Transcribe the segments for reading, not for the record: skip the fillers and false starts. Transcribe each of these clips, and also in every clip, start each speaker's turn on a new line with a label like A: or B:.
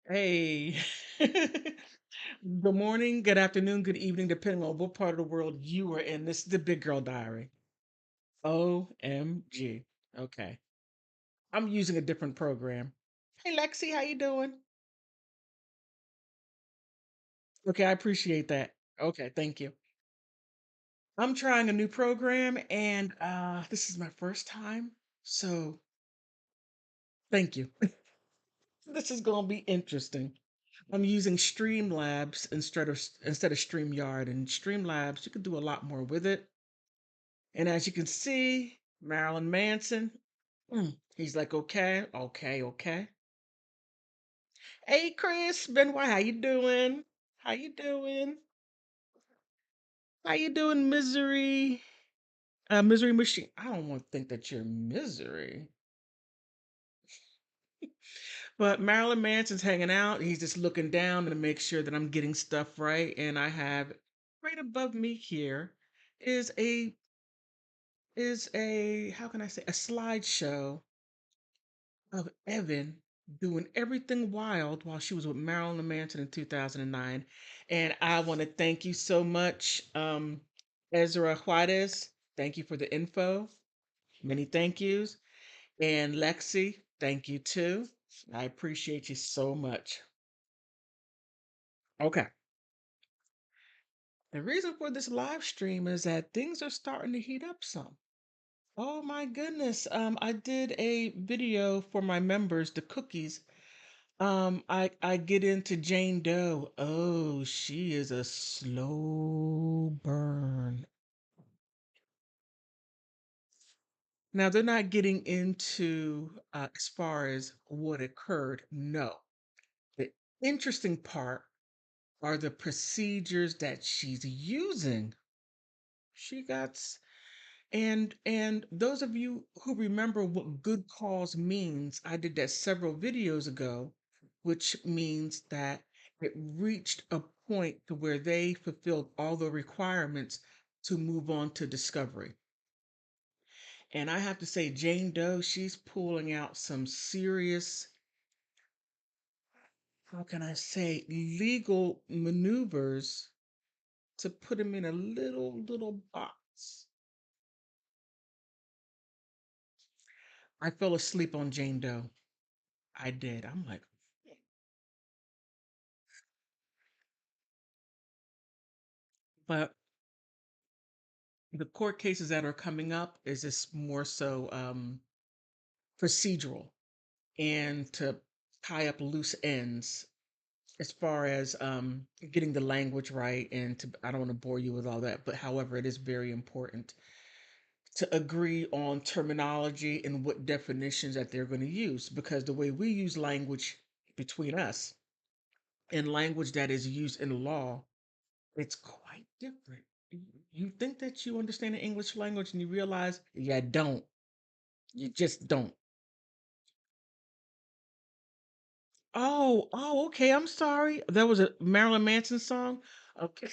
A: Hey. Good morning, good afternoon, good evening, depending on what part of the world you are in. This is the Big Girl Diary. OMG. Okay. I'm using a different program. Hey Lexi, how you doing? Okay, I appreciate that. Okay, thank you. I'm trying a new program and this is my first time. So, thank you. This is going to be interesting. I'm using Streamlabs instead of StreamYard, and Streamlabs you can do a lot more with it. And as you can see, Marilyn Manson, he's like, okay, okay, okay. Hey, Chris, Benoit, how you doing? How you doing? How you doing, Misery? Misery Machine. I don't want to think that you're Misery. But Marilyn Manson's hanging out. He's just looking down to make sure that I'm getting stuff right. And I have right above me here is a how can I say a slideshow of Evan doing everything wild while she was with Marilyn Manson in 2009. And I want to thank you so much, Ezra Juarez. Thank you for the info. Many thank yous. And Lexi, thank you too. I appreciate you so much. Okay. The reason for this live stream is that things are starting to heat up some. Oh my goodness. I did a video for my members, the cookies. I get into Jane Doe. Oh, she is a slow burn. Now they're not getting into as far as what occurred. No. The interesting part are the procedures that she's using. She got and those of you who remember what good cause means, I did that several videos ago, which means that it reached a point to where they fulfilled all the requirements to move on to discovery. And I have to say, Jane Doe, she's pulling out some serious, how can I say, legal maneuvers to put him in a little box. I fell asleep on Jane Doe. I did. I'm like, but the court cases that are coming up is just more so procedural and to tie up loose ends as far as getting the language right and to I don't want to bore you with all that, but however it is very important to agree on terminology and what definitions that they're going to use because the way we use language between us and language that is used in law, it's quite different. You think that you understand the English language and you realize you don't. You just don't. Oh, okay. I'm sorry. That was a Marilyn Manson song. Okay.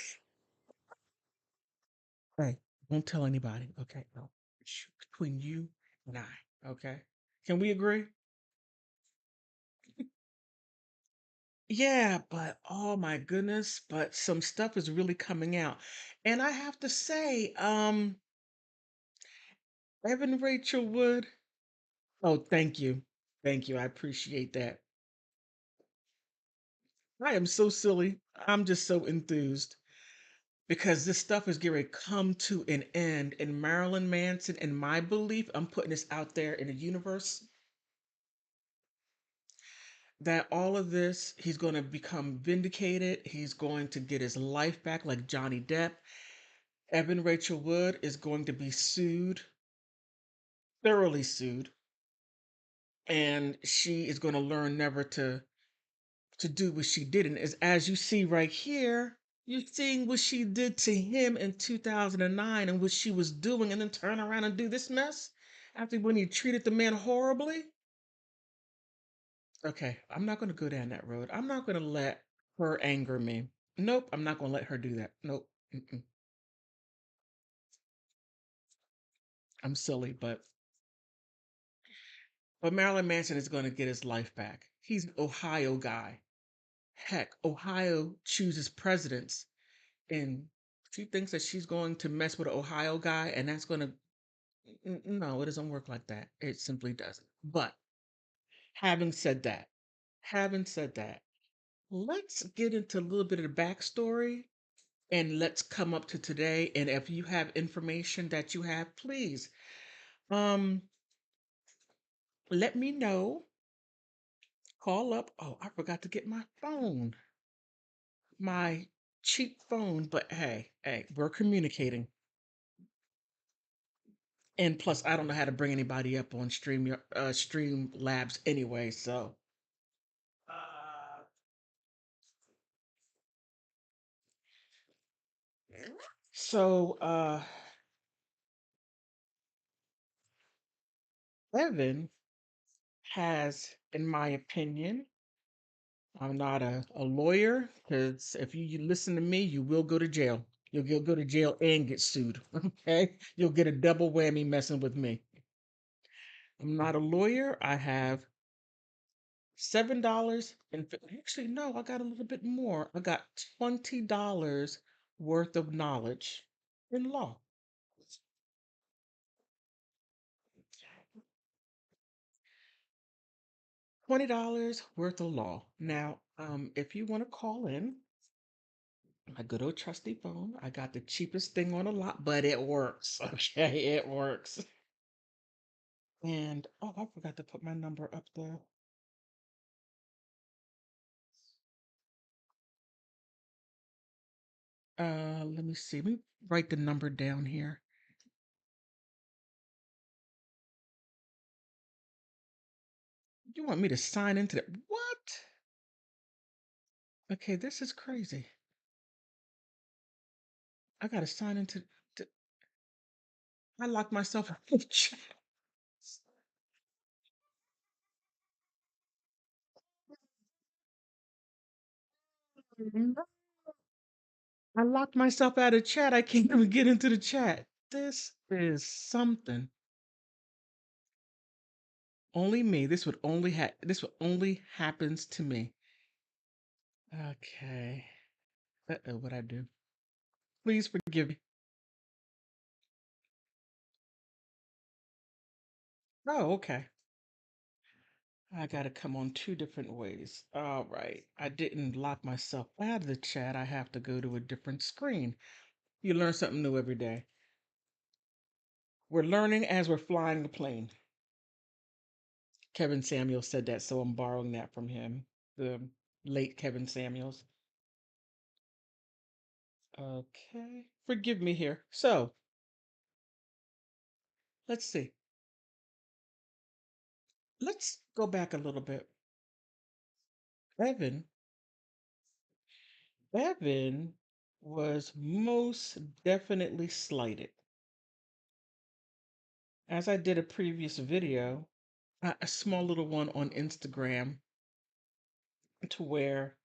A: Hey, won't tell anybody. Okay. No. Shh, between you and I. Okay. Can we agree? Yeah, but oh my goodness, but some stuff is really coming out. And I have to say, Evan Rachel Wood. Oh, thank you. Thank you. I appreciate that. I am so silly. I'm just so enthused because this stuff is going to come to an end. And Marilyn Manson, in my belief, I'm putting this out there in the universe that all of this, he's going to become vindicated. He's going to get his life back like Johnny Depp. Evan Rachel Wood is going to be sued, thoroughly sued, and she is going to learn never to do what she did. And as you see right here, you're seeing what she did to him in 2009 and what she was doing, and then turn around and do this mess after when you treated the man horribly. Okay, I'm not going to go down that road. I'm not going to let her anger me. Nope, I'm not going to let her do that. Nope. Mm-mm. I'm silly, but Marilyn Manson is going to get his life back. He's an Ohio guy. Heck, Ohio chooses presidents, and she thinks that she's going to mess with an Ohio guy, and that's going to, no, it doesn't work like that. It simply doesn't. But having said that, having said that, let's get into a little bit of the backstory and let's come up to today. And if you have information that you have, please um let me know. Call up. Oh, I forgot to get my phone. My cheap phone, but hey, we're communicating. And plus I don't know how to bring anybody up on Stream Labs anyway, so uh so Evan has, in my opinion, I'm not a lawyer, because if you listen to me, you will go to jail. You'll go to jail and get sued. Okay? You'll get a double whammy messing with me. I'm not a lawyer. I have $7 and actually no, I got a little bit more. I got $20 worth of knowledge in law. $20 worth of law. Now, if you want to call in, my good old trusty phone. I got the cheapest thing on the lot, but it works. Okay, it works. And oh, I forgot to put my number up there. Let me see. Let me write the number down here. You want me to sign into that? What? Okay, this is crazy. I gotta sign into. th- I locked myself out of the chat. I locked myself out of chat. I can't even get into the chat. This is something. Only me. This would only happens to me. Okay. Uh-oh, what I do? Please forgive me. Oh, okay. I gotta come on two different ways. All right. I didn't lock myself out of the chat. I have to go to a different screen. You learn something new every day. We're learning as we're flying the plane. Kevin Samuels said that, so I'm borrowing that from him. The late Kevin Samuels. Okay. Forgive me here. So, let's see. Let's go back a little bit. Evan Evan was most definitely slighted. As I did a previous video, a small little one on Instagram, to where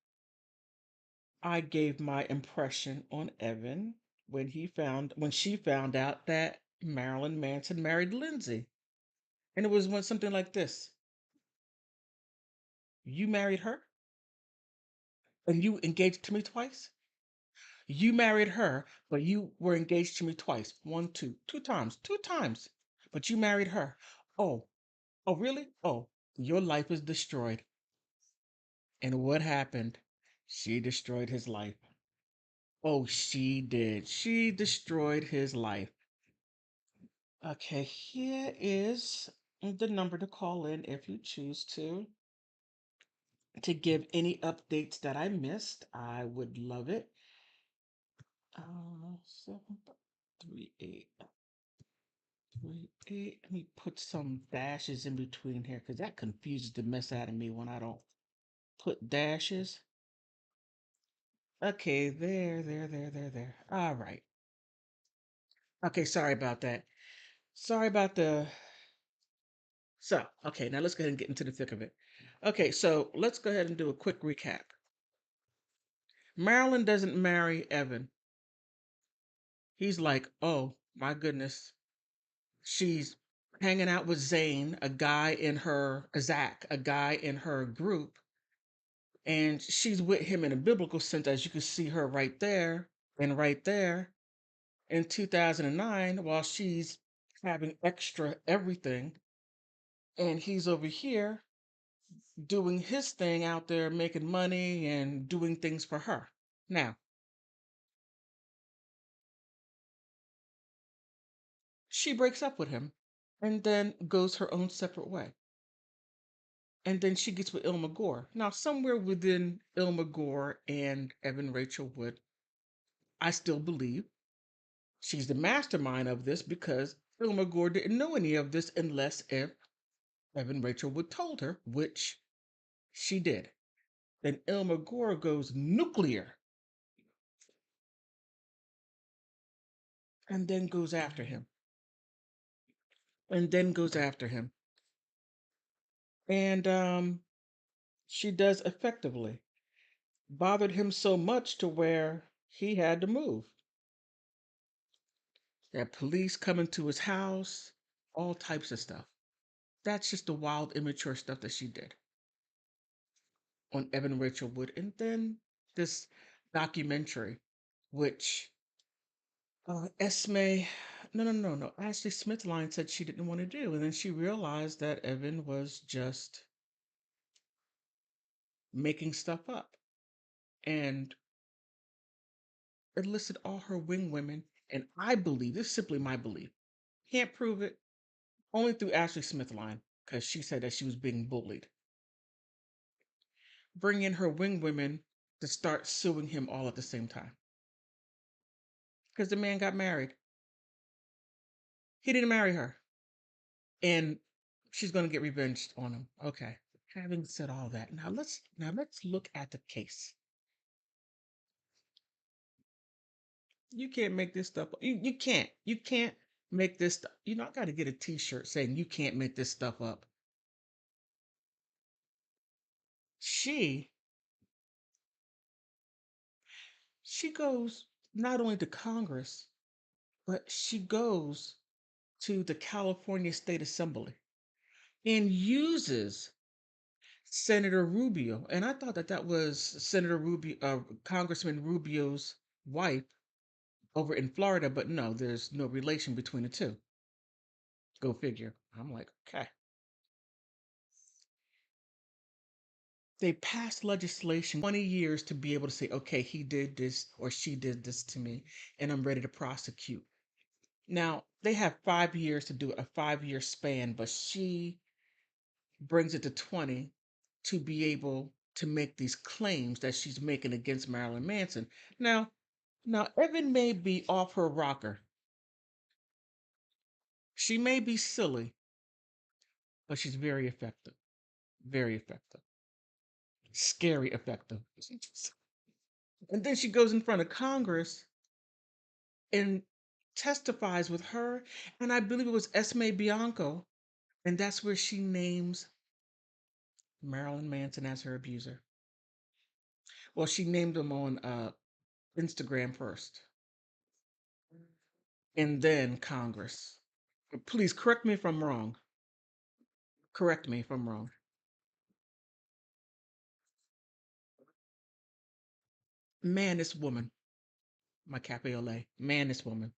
A: I gave my impression on Evan when she found out that Marilyn Manson married Lindsay. And it was something like this. You married her and you engaged to me twice? You married her, but you were engaged to me twice. One, two times, two times. But you married her. Oh, oh, really? Oh, your life is destroyed. And what happened? She destroyed his life. Oh, she did. She destroyed his life. Okay, here is the number to call in if you choose to give any updates that I missed. I would love it. 738. Let me put some dashes in between here because that confuses the mess out of me when I don't put dashes. Okay, there. All right. Okay, sorry about that. Sorry about the. So, okay, now let's go ahead and get into the thick of it. Okay, so let's go ahead and do a quick recap. Marilyn doesn't marry Evan. He's like, oh my goodness, she's hanging out with Zane, a guy in her, Zach, a guy in her group, And she's with him in a biblical sense, as you can see her right there and right there in 2009, while she's having extra everything. And he's over here doing his thing out there, making money and doing things for her. Now, she breaks up with him and then goes her own separate way. And then she gets with Ilma Gore. Now, somewhere within Ilma Gore and Evan Rachel Wood, I still believe she's the mastermind of this, because Ilma Gore didn't know any of this unless if Evan Rachel Wood told her, which she did. Then Ilma Gore goes nuclear and then goes after him and then goes after him. And she does effectively. Bothered him so much to where he had to move. There police coming to his house, all types of stuff. That's just the wild, immature stuff that she did on Evan Rachel Wood. And then this documentary, which Esme, no. Ashley Smithline said she didn't want to do. And then she realized that Evan was just making stuff up and enlisted all her wing women. And I believe, this is simply my belief, can't prove it, only through Ashley Smithline, because she said that she was being bullied. Bring in her wing women to start suing him all at the same time. Because the man got married. He didn't marry her. And she's going to get revenge on him. Okay. Having said all that, now let's look at the case. You can't make this stuff. You can't. You can't make this stuff. I got to get a t-shirt saying you can't make this stuff up. She she goes not only to Congress, but she goes to the California State Assembly and uses Senator Rubio. And I thought that that was Senator Rubio, Congressman Rubio's wife over in Florida, but no, there's no relation between the two. Go figure. I'm like, okay. They passed legislation 20 years to be able to say, okay, he did this or she did this to me, and I'm ready to prosecute. Now, they have 5 years to do it, a 5 year span, but she brings it to 20 to be able to make these claims that she's making against Marilyn Manson. Now, Evan may be off her rocker. She may be silly, but she's very effective. Very effective. Scary effective. And then she goes in front of Congress and testifies with her. And I believe it was Esme Bianco. And that's where she names Marilyn Manson as her abuser. Well, she named him on Instagram first, and then Congress. Please correct me if I'm wrong. Correct me if I'm wrong. Man, this woman, my cafe au lait. Man, this woman.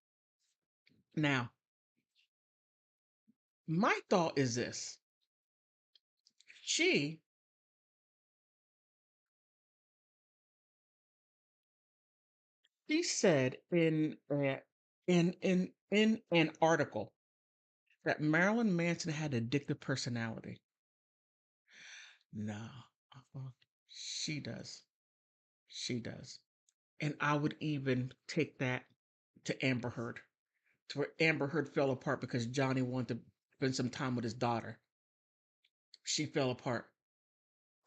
A: Now, my thought is this: she she said in an article that Marilyn Manson had addictive personality. No, she does. She does. And I would even take that to Amber Heard, to where Amber Heard fell apart because Johnny wanted to spend some time with his daughter. She fell apart.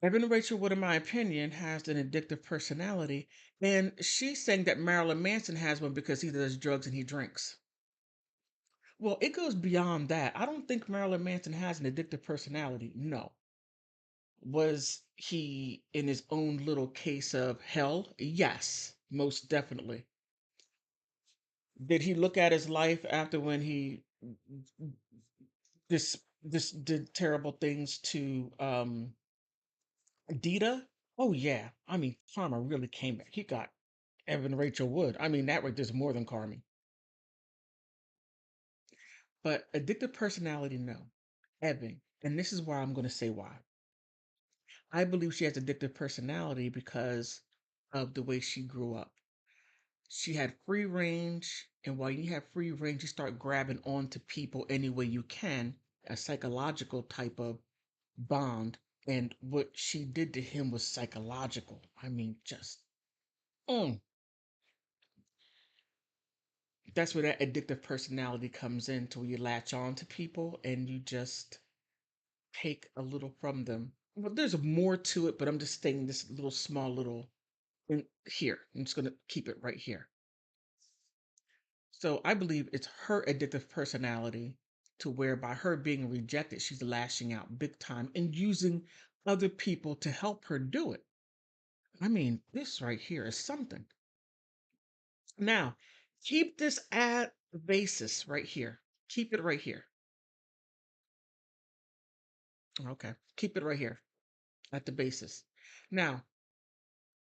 A: Evan Rachel Wood, in my opinion, has an addictive personality, and she's saying that Marilyn Manson has one because he does drugs and he drinks. Well, it goes beyond that. I don't think Marilyn Manson has an addictive personality. No. Was he in his own little case of hell? Yes, most definitely. Did he look at his life after when he this did terrible things to Dita? Oh yeah, I mean, karma really came back. He got Evan Rachel Wood. I mean, that right there's more than karma. But addictive personality, no. Evan, and this is why I'm going to say why. I believe she has addictive personality because of the way she grew up. She had free range, and while you have free range, you start grabbing onto people any way you can, a psychological type of bond. And what she did to him was psychological. I mean, just mm. That's where that addictive personality comes in, to where you latch on to people and you just take a little from them. Well, there's more to it, but I'm just saying this little small little in here. I'm just gonna keep it right here. So I believe it's her addictive personality, to where by her being rejected, she's lashing out big time and using other people to help her do it. I mean, this right here is something. Now, keep this at the basis right here. Keep it right here. Okay. Keep it right here at the basis. Now,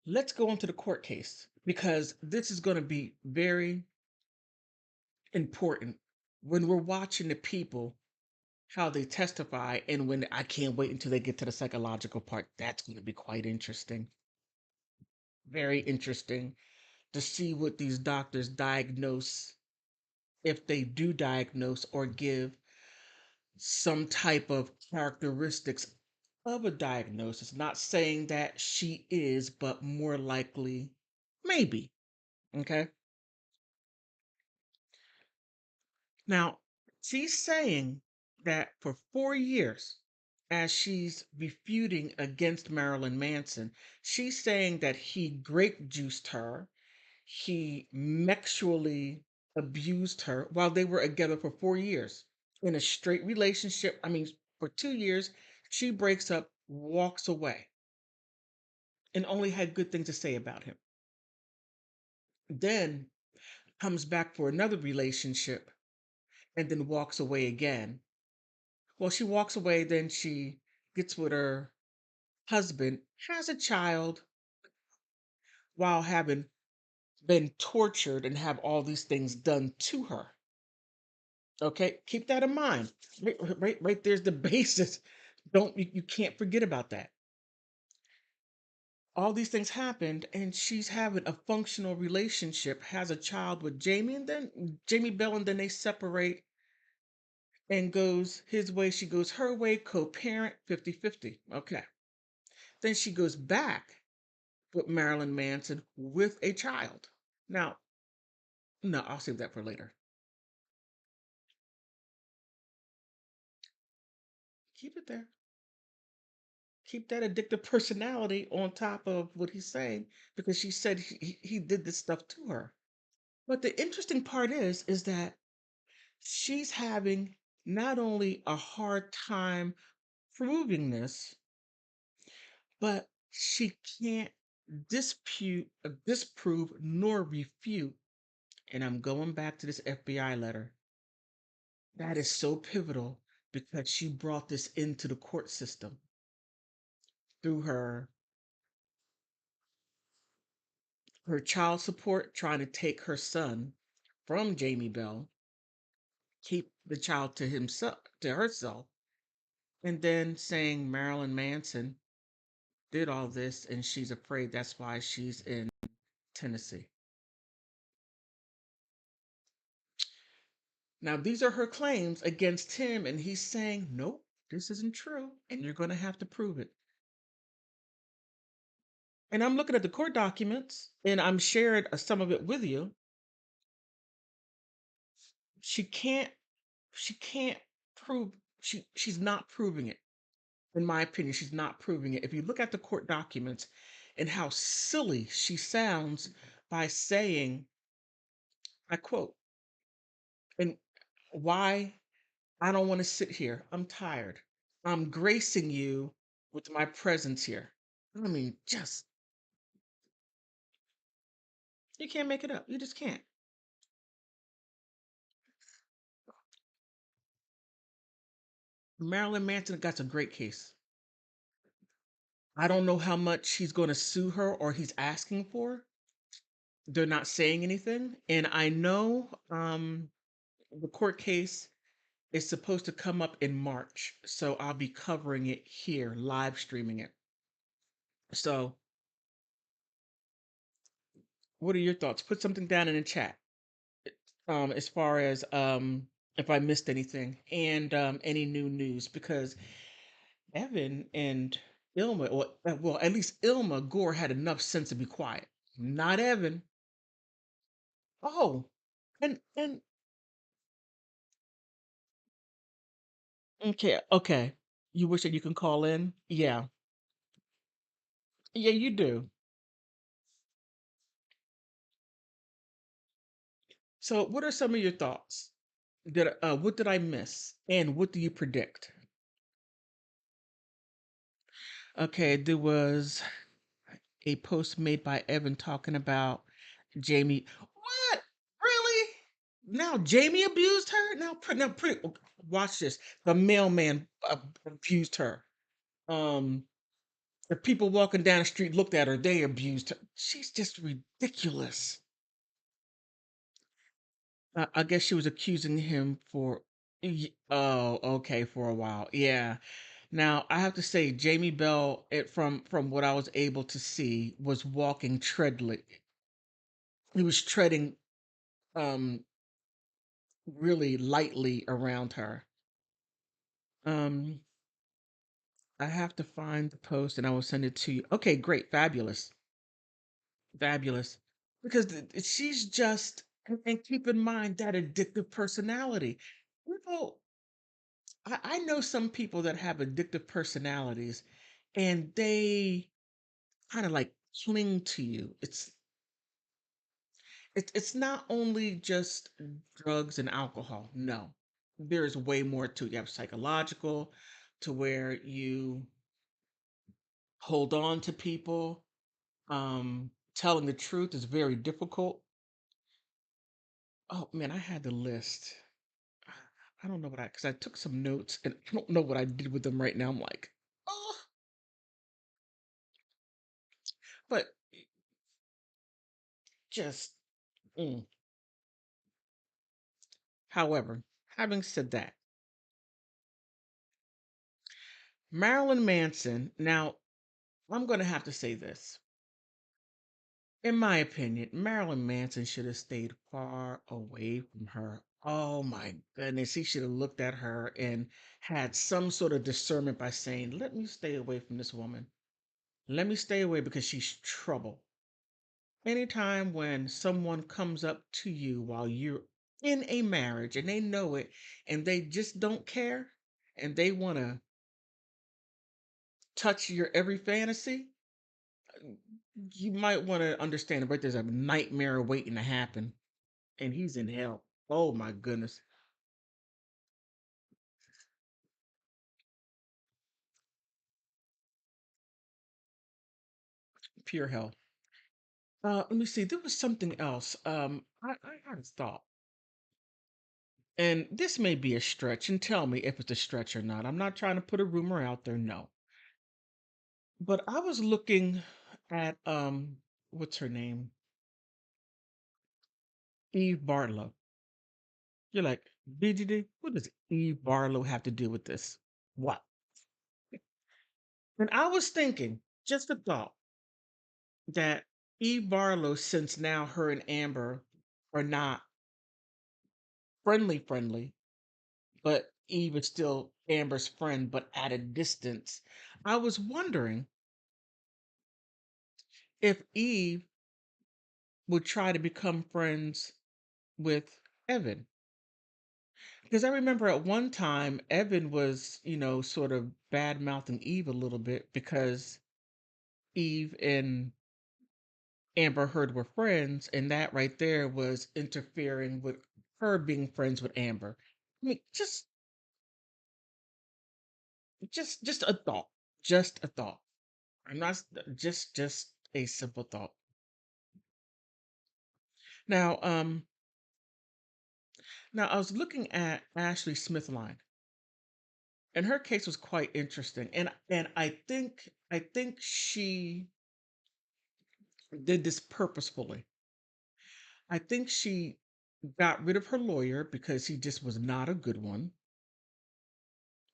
A: let's go into the court case, because this is going to be very important when we're watching the people, how they testify, and when I can't wait until they get to the psychological part. That's going to be quite interesting. Very interesting to see what these doctors diagnose, if they do diagnose or give some type of characteristics of a diagnosis. Not saying that she is, but more likely, maybe. Okay. Now, she's saying that for 4 years, as she's refuting against Marilyn Manson, she's saying that he grape juiced her, he sexually abused her while they were together for 4 years in a straight relationship. I mean, for 2 years, she breaks up, walks away, and only had good things to say about him. Then comes back for another relationship and then walks away again. Well, she walks away, then she gets with her husband, has a child while having been tortured and have all these things done to her. Okay, keep that in mind. Right there's the basis. Don't you can't forget about that. All these things happened, and she's having a functional relationship, has a child with Jamie, and then Jamie Bell, and then they separate and goes his way, she goes her way, co-parent 50-50. Okay. Then she goes back with Marilyn Manson with a child. Now, no, I'll save that for later. Keep it there. Keep that addictive personality on top of what he's saying, because she said he did this stuff to her. But the interesting part is that she's having not only a hard time proving this, but she can't disprove nor refute. And I'm going back to this FBI letter. That is so pivotal, because she brought this into the court system through her child support, trying to take her son from Jamie Bell, keep the child to herself, and then saying Marilyn Manson did all this and she's afraid that's why she's in Tennessee. Now, these are her claims against him, and he's saying, nope, this isn't true, and you're going to have to prove it. And I'm looking at the court documents, and I'm sharing some of it with you. She can't, she can't prove, she's not proving it. In my opinion, she's not proving it. If you look at the court documents and how silly she sounds by saying, I quote, and why I don't want to sit here. I'm tired. I'm gracing you with my presence here. I mean, just, you can't make it up. You just can't. Marilyn Manson got a great case. I don't know how much he's going to sue her or he's asking for. They're not saying anything. And I know the court case is supposed to come up in March. So I'll be covering it here, live streaming it. So, what are your thoughts? Put something down in the chat as far as if I missed anything and any new news because Evan and Ilma, or well, at least Ilma Gore had enough sense to be quiet. Not Evan. Oh, and okay, okay. You wish that you can call in? Yeah. Yeah, you do. So, what are some of your thoughts? What did I miss? And what do you predict? Okay, there was a post made by Evan talking about Jamie. What? Really? Now Jamie abused her? Now, pretty. Watch this. The mailman abused her. Um, the people walking down the street looked at her. They abused her. She's just ridiculous. I guess she was accusing him for. Oh, okay, for a while. Yeah. Now I have to say, Jamie Bell, from what I was able to see, was walking treadly. He was treading um really lightly around her. Um, I have to find the post and I will send it to you. Okay, great, fabulous, fabulous. Because she's just and keep in mind that addictive personality. People, I know some people that have addictive personalities, and they kind of like cling to you. It's not only just drugs and alcohol. No, there's way more to it. You have psychological, to where you hold on to people. Telling the truth is very difficult. Oh man, I had the list. I don't know what because I took some notes and I don't know what I did with them right now. I'm like, oh, but just. Mm. However, having said that, Marilyn Manson. Now, I'm going to have to say this. In my opinion, Marilyn Manson should have stayed far away from her. Oh my goodness, he should have looked at her and had some sort of discernment by saying, "Let me stay away from this woman. Let me stay away because she's trouble." Anytime when someone comes up to you while you're in a marriage and they know it and they just don't care and they want to touch your every fantasy, you might want to understand right there's a nightmare waiting to happen and he's in hell. Oh my goodness. Pure hell. Let me see. There was something else. I had a thought. And this may be a stretch, and tell me if it's a stretch or not. I'm not trying to put a rumor out there, no. But I was looking at what's her name? Eve Barlow. You're like, BGD, what does Eve Barlow have to do with this? What? And I was thinking, just a thought, that Eve Barlow, since now her and Amber are not friendly, but Eve is still Amber's friend, but at a distance. I was wondering if Eve would try to become friends with Evan. Because I remember at one time, Evan was, sort of bad mouthing Eve a little bit because Eve and Amber Heard were friends, and that right there was interfering with her being friends with Amber. I mean, just a thought. Just a thought. I'm not just a simple thought. Now, now I was looking at Ashley Smith line, And her case was quite interesting. And I think she did this purposefully. I think she got rid of her lawyer because he just was not a good one.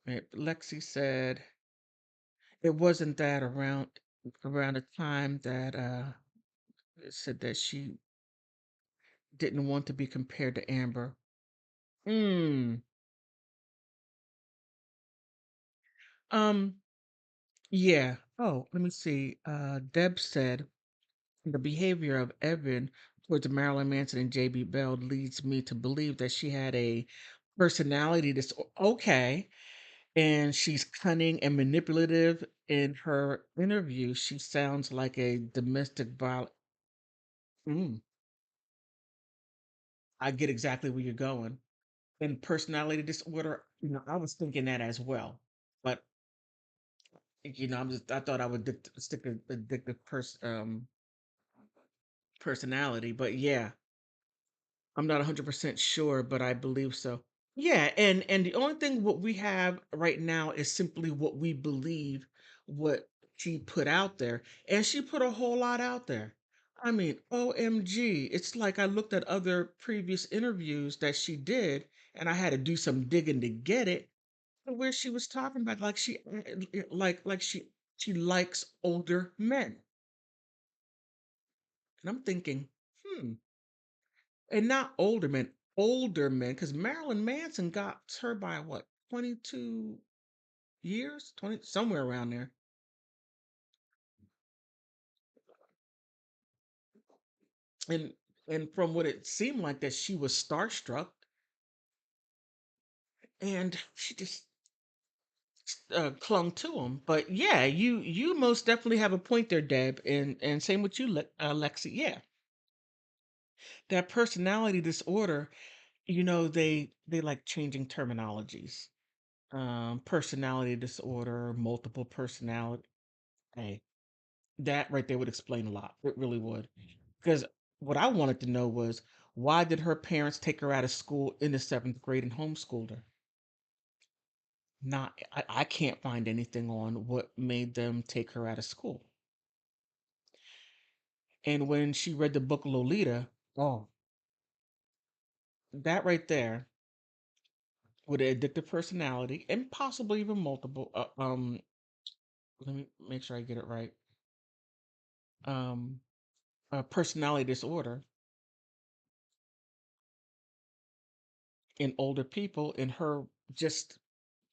A: Right? Lexi said it wasn't that around the time that it said that she didn't want to be compared to Amber. Mm. Um, yeah. Oh, let me see. Deb said the behavior of Evan towards Marilyn Manson and JB Bell leads me to believe that she had a personality disorder. Okay. And she's cunning and manipulative. In her interview, she sounds like a domestic violence. Mm, I get exactly where you're going. And personality disorder, I was thinking that as well. But I thought I would stick a addictive personality. But yeah, I'm not 100% sure, but I believe so. Yeah, and the only thing what we have right now is simply what we believe what she put out there, and she put a whole lot out there. I mean, OMG, it's like I looked at other previous interviews that she did, and I had to do some digging to get it, where she was talking about like she likes older men, and I'm thinking, hmm, and not older men, because Marilyn Manson got her by what, 22 years, 20, somewhere around there. And from what it seemed like that she was starstruck, and she just clung to him. But yeah, you most definitely have a point there, Deb, and same with you, Lexi. Yeah, that personality disorder. They like changing terminologies. Personality disorder, multiple personality. Hey, that right there would explain a lot. It really would. Because what I wanted to know was, why did her parents take her out of school in the seventh grade and homeschooled her? Not, I can't find anything on what made them take her out of school. And when she read the book Lolita, oh, that right there, with an addictive personality and possibly even multiple, let me make sure I get it right. Um, personality disorder in older people, and her just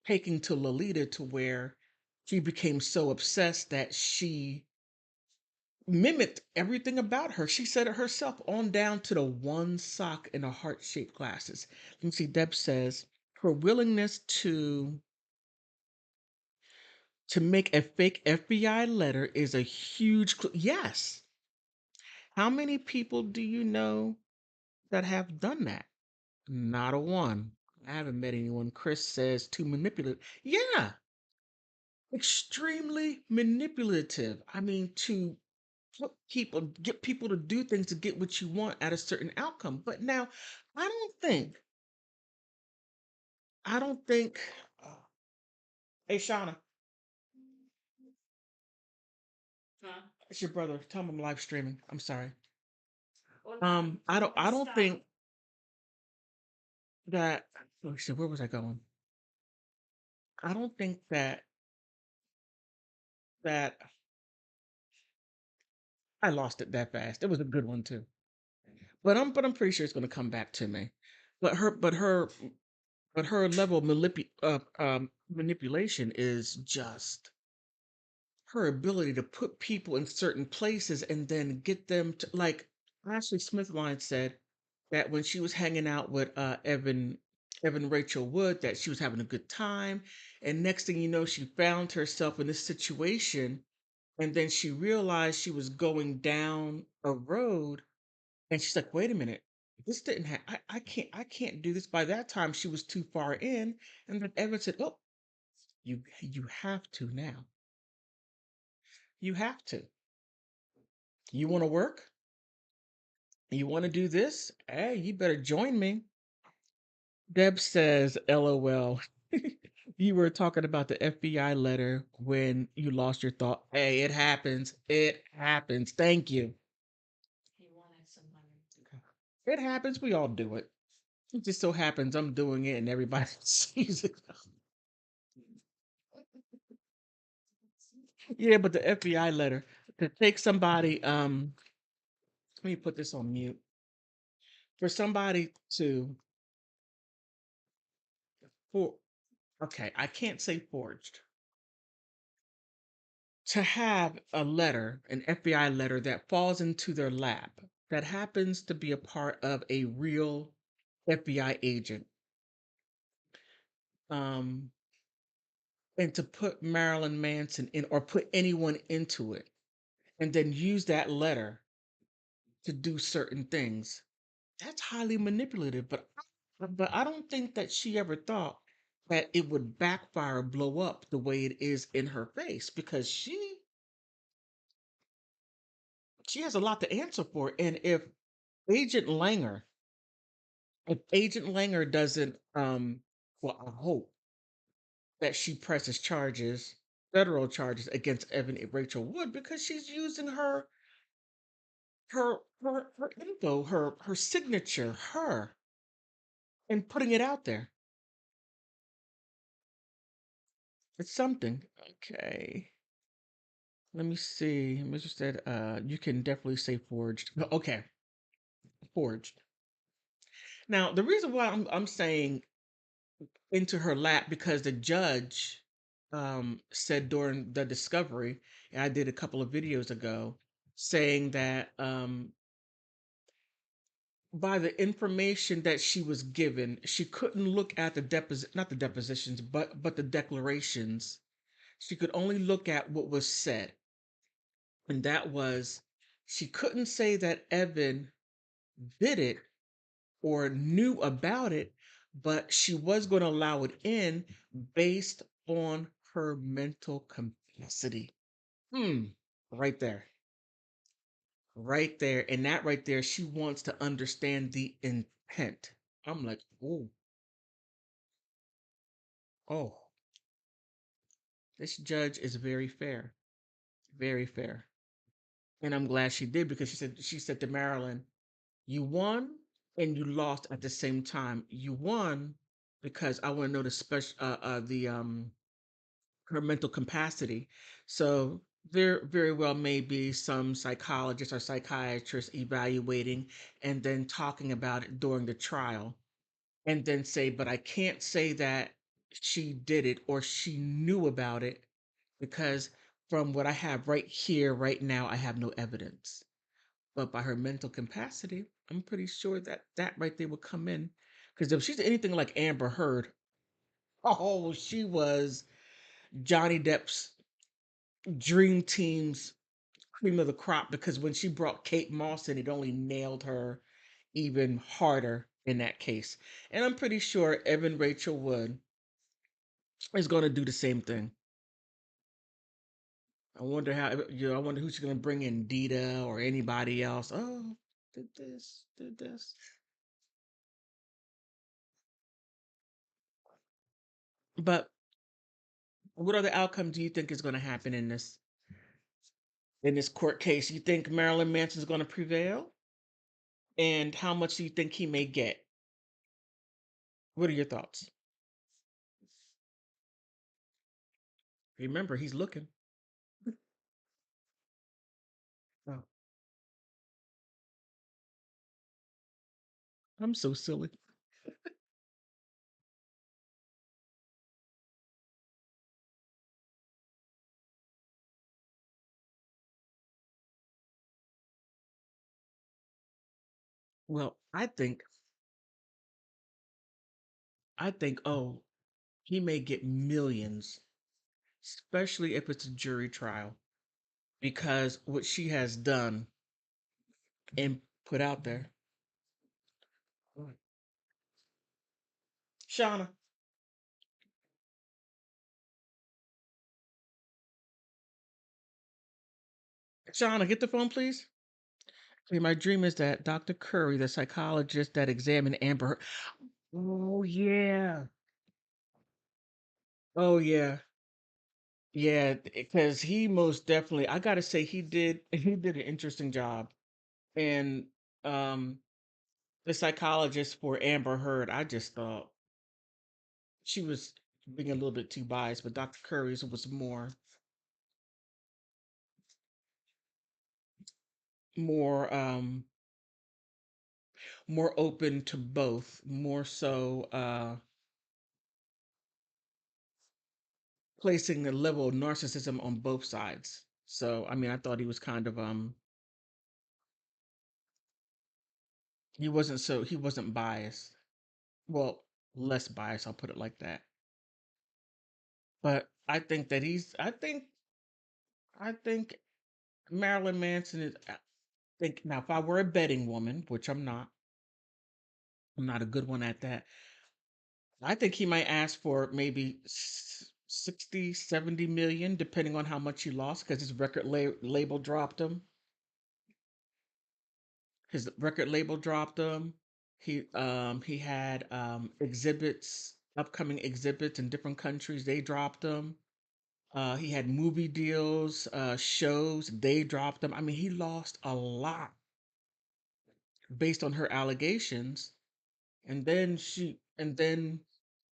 A: taking to Lolita to where she became so obsessed that she mimicked everything about her. She said it herself, on down to the one sock and the heart-shaped glasses. Let me see, Deb says her willingness to make a fake FBI letter is a huge yes. How many people do you know that have done that? Not a one. I haven't met anyone. Chris says too manipulative. Yeah, extremely manipulative. I mean, to get people to do things to get what you want at a certain outcome. But now, I don't think, I don't think. Uh, hey, Shauna, it's your brother. Tell him I'm live streaming. I'm sorry. I don't think that. Oh shit, where was I going? I don't think that I lost it that fast. It was a good one too. But I'm pretty sure it's going to come back to me. But her level of manipulation is just her ability to put people in certain places and then get them to, like Ashley Smith line said, that when she was hanging out with Evan Rachel Wood, that she was having a good time, and next thing you know, she found herself in this situation, and then she realized she was going down a road, and she's like, wait a minute, this didn't I can't do this. By that time she was too far in, and then Evan said, oh, you have to now. You have to. You want to work? You want to do this? Hey, you better join me. Deb says, LOL. You were talking about the FBI letter when you lost your thought. Hey, it happens. It happens. Thank you. It happens. We all do it. It just so happens I'm doing it and everybody sees it. Yeah, but the FBI letter to take somebody, let me put this on mute. For somebody to for okay, I can't say forged. To have a letter, an FBI letter that falls into their lap that happens to be a part of a real FBI agent, um, and to put Marilyn Manson in or put anyone into it, and then use that letter to do certain things, that's highly manipulative. But I don't think that she ever thought that it would backfire, blow up the way it is in her face, because she has a lot to answer for. And Agent Langer, if Agent Langer doesn't, well, I hope that she presses charges, federal charges against Evan and Rachel Wood, because she's using her info, her signature, and putting it out there. It's something. Okay. Let me see. Mr. said, you can definitely say forged. No, okay, forged. Now, the reason why I'm saying into her lap, because the judge said during the discovery, and I did a couple of videos ago, saying that by the information that she was given, she couldn't look at the not the depositions, but the declarations. She could only look at what was said, and that was she couldn't say that Evan did it or knew about it, but she was going to allow it in based on her mental capacity. Hmm. Right there. Right there. And that right there, she wants to understand the intent. I'm like, oh, oh, this judge is very fair. Very fair. And I'm glad she did, because she said to Marilyn, you won and you lost at the same time. You won because I want to know the special the her mental capacity. So there very well may be some psychologist or psychiatrist evaluating and then talking about it during the trial, and then say, but I can't say that she did it or she knew about it, because from what I have right here, right now, I have no evidence. But by her mental capacity, I'm pretty sure that that right there would come in. Because if she's anything like Amber Heard, oh, she was Johnny Depp's dream team's cream of the crop, because when she brought Kate Moss in, it only nailed her even harder in that case. And I'm pretty sure Evan Rachel Wood is going to do the same thing. I wonder I wonder who's going to bring in, Dita or anybody else. Oh, did this. But what other outcome do you think is going to happen in this court case? You think Marilyn Manson is going to prevail? And how much do you think he may get? What are your thoughts? Remember, he's looking. Oh, I'm so silly. Well, I think, oh, he may get millions, especially if it's a jury trial, because what she has done and put out there. Shauna, Shauna, get the phone, please. Okay, my dream is that Dr. Curry, the psychologist that examined Amber. Oh yeah. Oh yeah. Yeah, because he most definitely, I gotta say, he did an interesting job. And um the psychologist for Amber Heard, I just thought she was being a little bit too biased, but Dr. Curry's was more more open to both, more so placing a level of narcissism on both sides. So I mean, I thought he was kind of he wasn't biased. Well, less biased, I'll put it like that. But I think Marilyn Manson is I think now if I were a betting woman, which I'm not a good one at that. I think he might ask for maybe 60, 70 million, depending on how much he lost, because his label dropped him. His record label dropped him. He had exhibits, upcoming exhibits in different countries. They dropped him. He had movie deals, shows. They dropped him. I mean, he lost a lot based on her allegations, and then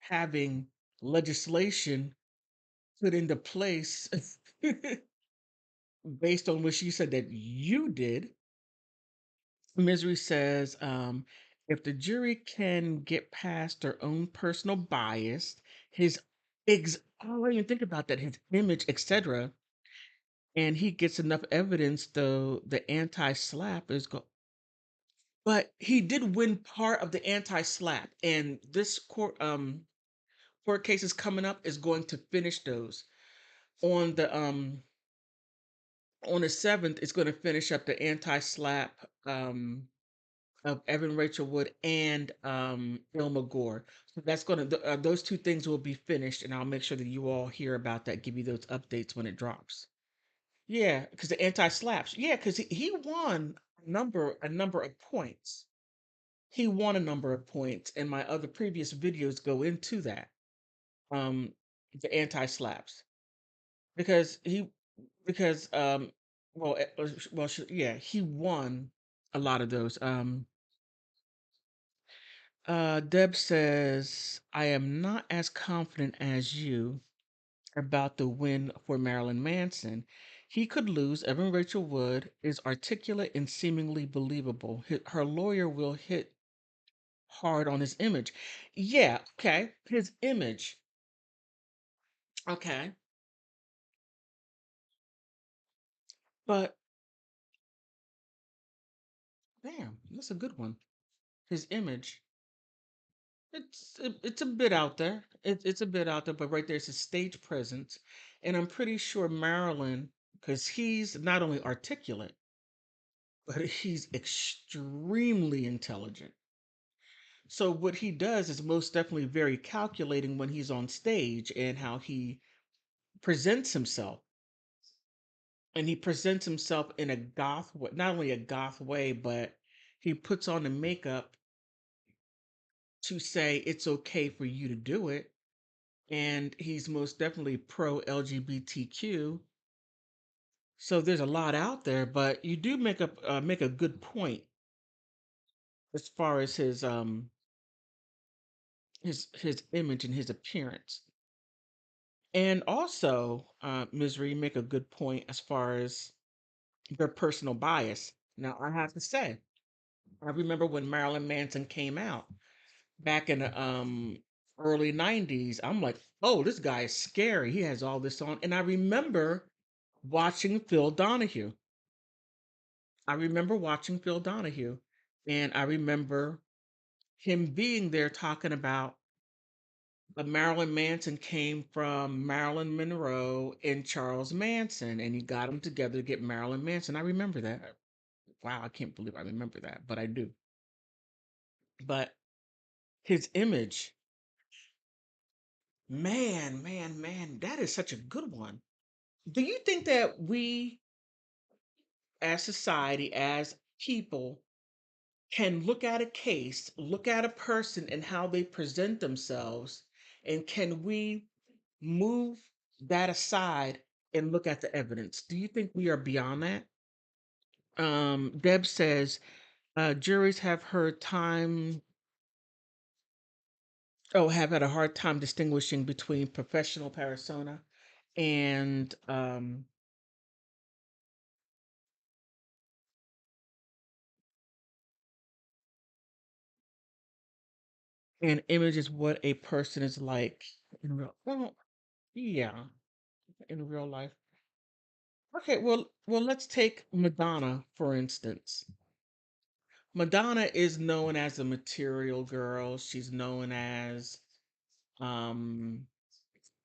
A: having legislation put into place based on what she said that you did. Misery says, if the jury can get past their own personal bias, his I don't even think about that, his image, etc., and he gets enough evidence, though the anti-slap is go. But he did win part of the anti-slap, and this court case is coming up is going to finish those on the 7th. It's going to finish up the anti-slap of Evan Rachel Wood and Ilma Gore. So that's going to those two things will be finished, and I'll make sure that you all hear about that. Give you those updates when it drops. Yeah, because the anti-slaps. Yeah, because he won a number of points. He won a number of points, and my other previous videos go into that. Um, the anti-slaps because because yeah, he won a lot of those. Deb says, I am not as confident as you about the win for Marilyn Manson. He could lose. Evan Rachel Wood is articulate and seemingly believable. Her lawyer will hit hard on his image. Yeah, okay. His image. Okay. But damn, that's a good one. His image. It's a bit out there. It's a bit out there, but right there's his stage presence, and I'm pretty sure Marilyn, because he's not only articulate, but he's extremely intelligent. So what he does is most definitely very calculating when he's on stage and how he presents himself. And he presents himself in a goth way, not only a goth way, but he puts on the makeup to say it's okay for you to do it. And he's most definitely pro LGBTQ. So there's a lot out there, but you do make a good point as far as his image and his appearance. And also, Misery, you make a good point as far as their personal bias. Now, I have to say, I remember when Marilyn Manson came out back in the early 90s. I'm like, oh, this guy is scary. He has all this on. And I remember watching Phil Donahue. I remember watching Phil Donahue, and I remember him being there talking about Marilyn Manson came from Marilyn Monroe and Charles Manson, and he got them together to get Marilyn Manson. I remember that. Wow, I can't believe I remember that, but I do. But his image, man, that is such a good one. Do you think that we, as society, as people, can look at a case, look at a person and how they present themselves, and can we move that aside and look at the evidence. Do you think we are beyond that? Deb says juries have heard time. Oh, have had a hard time distinguishing between professional persona and image is what a person is like in real. Well, yeah, in real life. Okay, well, let's take Madonna for instance. Madonna is known as a material girl. She's known as um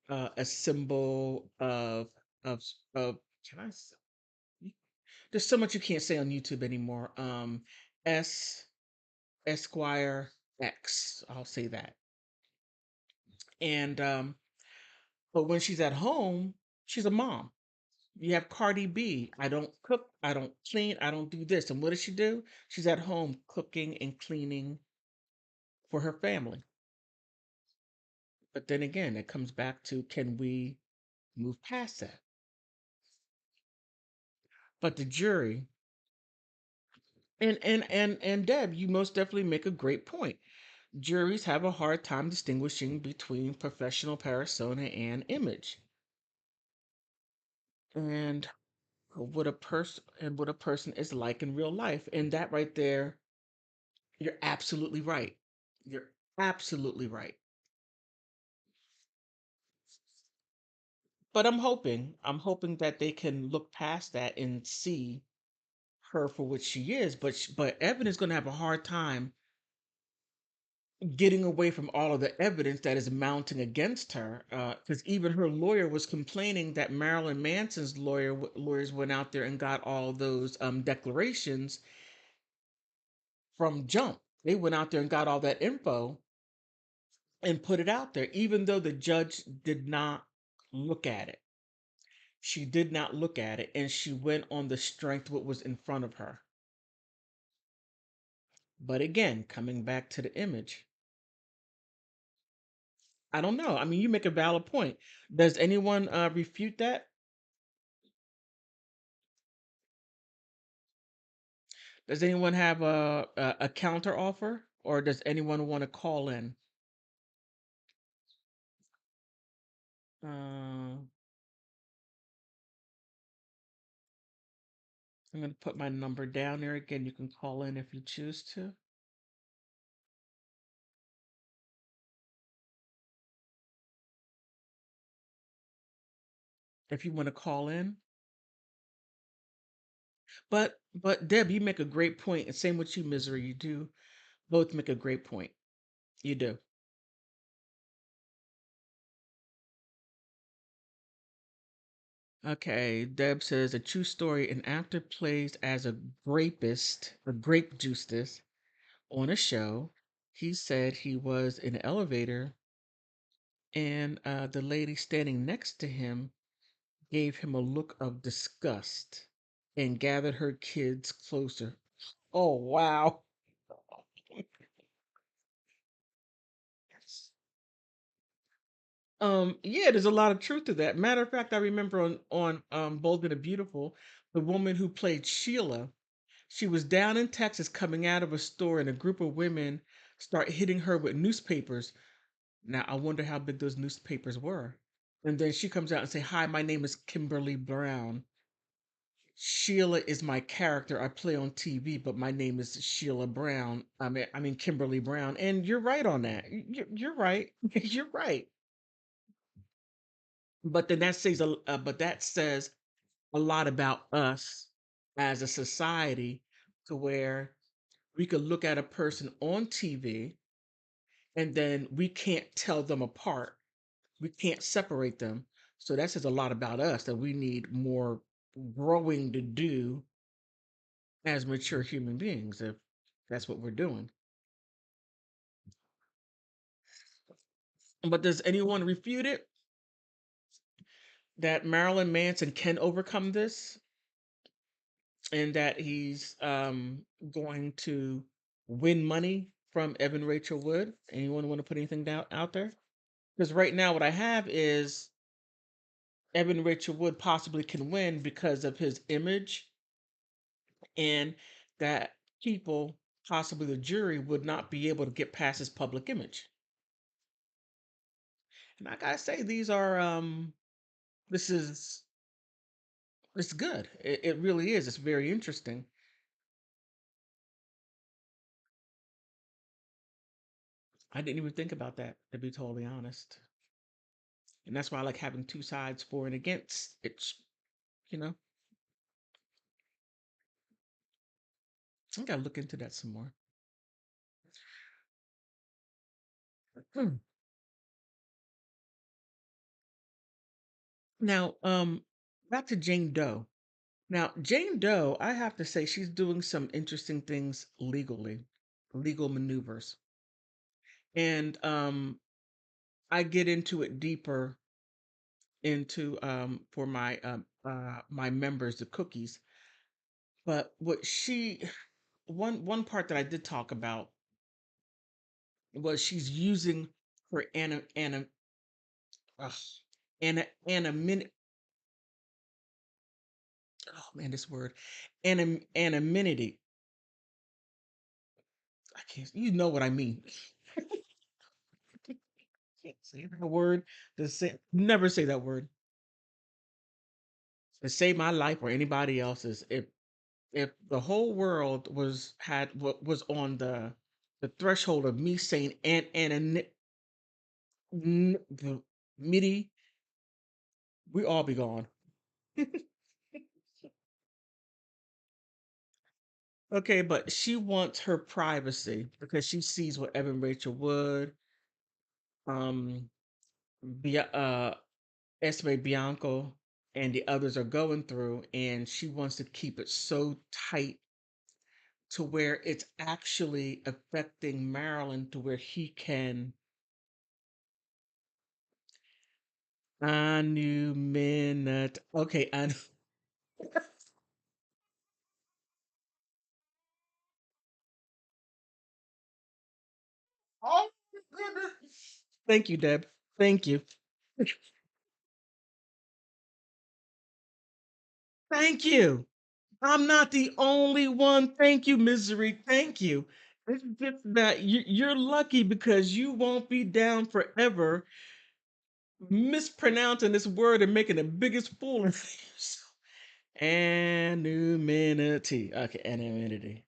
A: a symbol of of can I s- there's so much you can't say on YouTube anymore. S Esquire X, I'll say that. And but when she's at home, she's a mom. You have Cardi B. I don't cook, I don't clean, I don't do this. And what does she do? She's at home cooking and cleaning for her family. But then again, it comes back to, can we move past that? But the jury, and Deb, you most definitely make a great point. Juries have a hard time distinguishing between professional persona and image. And what a person is like in real life. And that right there, you're absolutely right. You're absolutely right. But I'm hoping that they can look past that and see her for what she is. But Evan is going to have a hard time getting away from all of the evidence that is mounting against her. Because even her lawyer was complaining that Marilyn Manson's lawyers went out there and got all those declarations from jump. They went out there and got all that info and put it out there, even though the judge did not look at it. She did not look at it, and she went on the strength of what was in front of her. But again, coming back to the image, I don't know. I mean, you make a valid point. Does anyone refute that? Does anyone have a counter offer, or does anyone want to call in? I'm going to put my number down there again. You can call in if you choose to. If you want to call in. But Deb, you make a great point, and same with you, Misery. You do both make a great point. You do. Okay, Deb says a true story. An actor plays as a grapist, a grape juice on a show. He said he was in an elevator, and the lady standing next to him gave him a look of disgust and gathered her kids closer. Oh, wow. Yeah, there's a lot of truth to that. Matter of fact, I remember on Bold and the Beautiful, the woman who played Sheila, she was down in Texas coming out of a store, and a group of women start hitting her with newspapers. Now, I wonder how big those newspapers were. And then she comes out and say, "Hi, my name is Kimberly Brown. Sheila is my character I play on TV, but my name is Sheila Brown. I mean Kimberly Brown." And you're right on that. You're right. You're right. But then that says a lot about us as a society, to where we could look at a person on TV and then we can't tell them apart. We can't separate them. So that says a lot about us, that we need more growing to do as mature human beings, if that's what we're doing. But does anyone refute it, that Marilyn Manson can overcome this, and that he's going to win money from Evan Rachel Wood? Anyone want to put anything down out there? Because right now, what I have is Evan Rachel Wood possibly can win because of his image, and that people, possibly the jury, would not be able to get past his public image. And I gotta say, these are this is it's good. It really is. It's very interesting. I didn't even think about that, to be totally honest. And that's why I like having two sides for and against. It's you know, I gotta look into that some more. Hmm. Now, back to Jane Doe. Now, Jane Doe, I have to say, she's doing some interesting things legally, legal maneuvers. And I get into it deeper into for my my members, the cookies. But what she one part that I did talk about was she's using her ugh, anonymity. Oh man, this word anonymity. I can't. You know what I mean? Can't say that word. To say, never say that word. To save my life or anybody else's. If the whole world was on the threshold of me saying the MIDI, we all be gone. Okay, but she wants her privacy because she sees what Evan Rachel Wood, um, Esme Bianco, and the others are going through, and she wants to keep it so tight to where it's actually affecting Marilyn to where he can anonymity. Okay, and oh my goodness. Thank you, Deb. Thank you. Thank you. I'm not the only one. Thank you, misery. Thank you. It's just that you're lucky because you won't be down forever mispronouncing this word and making the biggest fool of yourself. Anonymity. Okay, anonymity.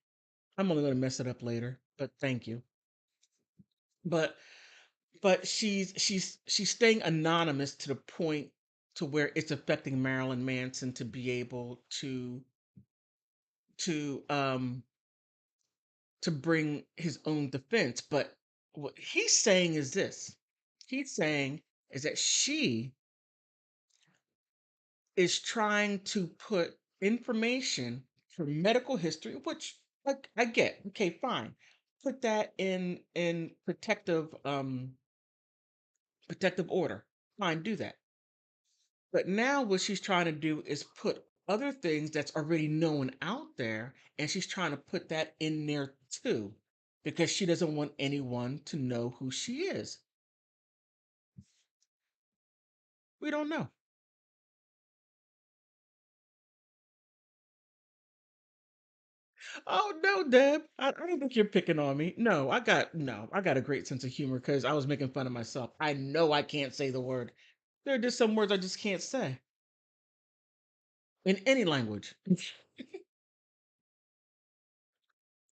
A: I'm only going to mess it up later, but thank you. But she's staying anonymous to the point to where it's affecting Marilyn Manson to be able to to bring his own defense. But what he's saying is this. He's saying is that she is trying to put information for medical history, which like I get. Okay, fine. Put that in protective order. Fine, do that. But now what she's trying to do is put other things that's already known out there, and she's trying to put that in there too, because she doesn't want anyone to know who she is. We don't know. Oh no, Deb. I don't think you're picking on me. No, I got a great sense of humor because I was making fun of myself. I know I can't say the word. There are just some words I just can't say in any language.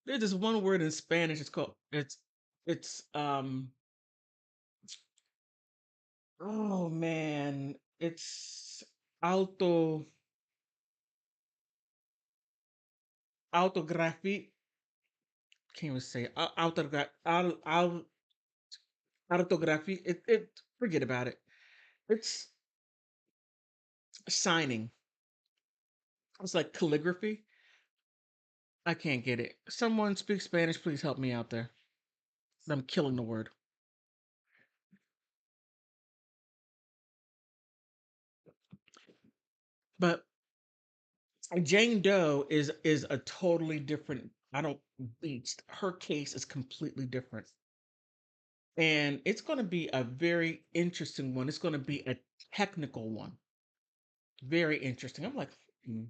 A: There's this one word in Spanish. It's oh man, it's auto autography. Can't even say it. Autography. It forget about it. It's signing. It's like calligraphy. I can't get it. Someone speak Spanish, please help me out there. I'm killing the word. But Jane Doe is a totally different. I don't. Her case is completely different. And it's going to be a very interesting one. It's going to be a technical one. Very interesting. I'm like, hmm.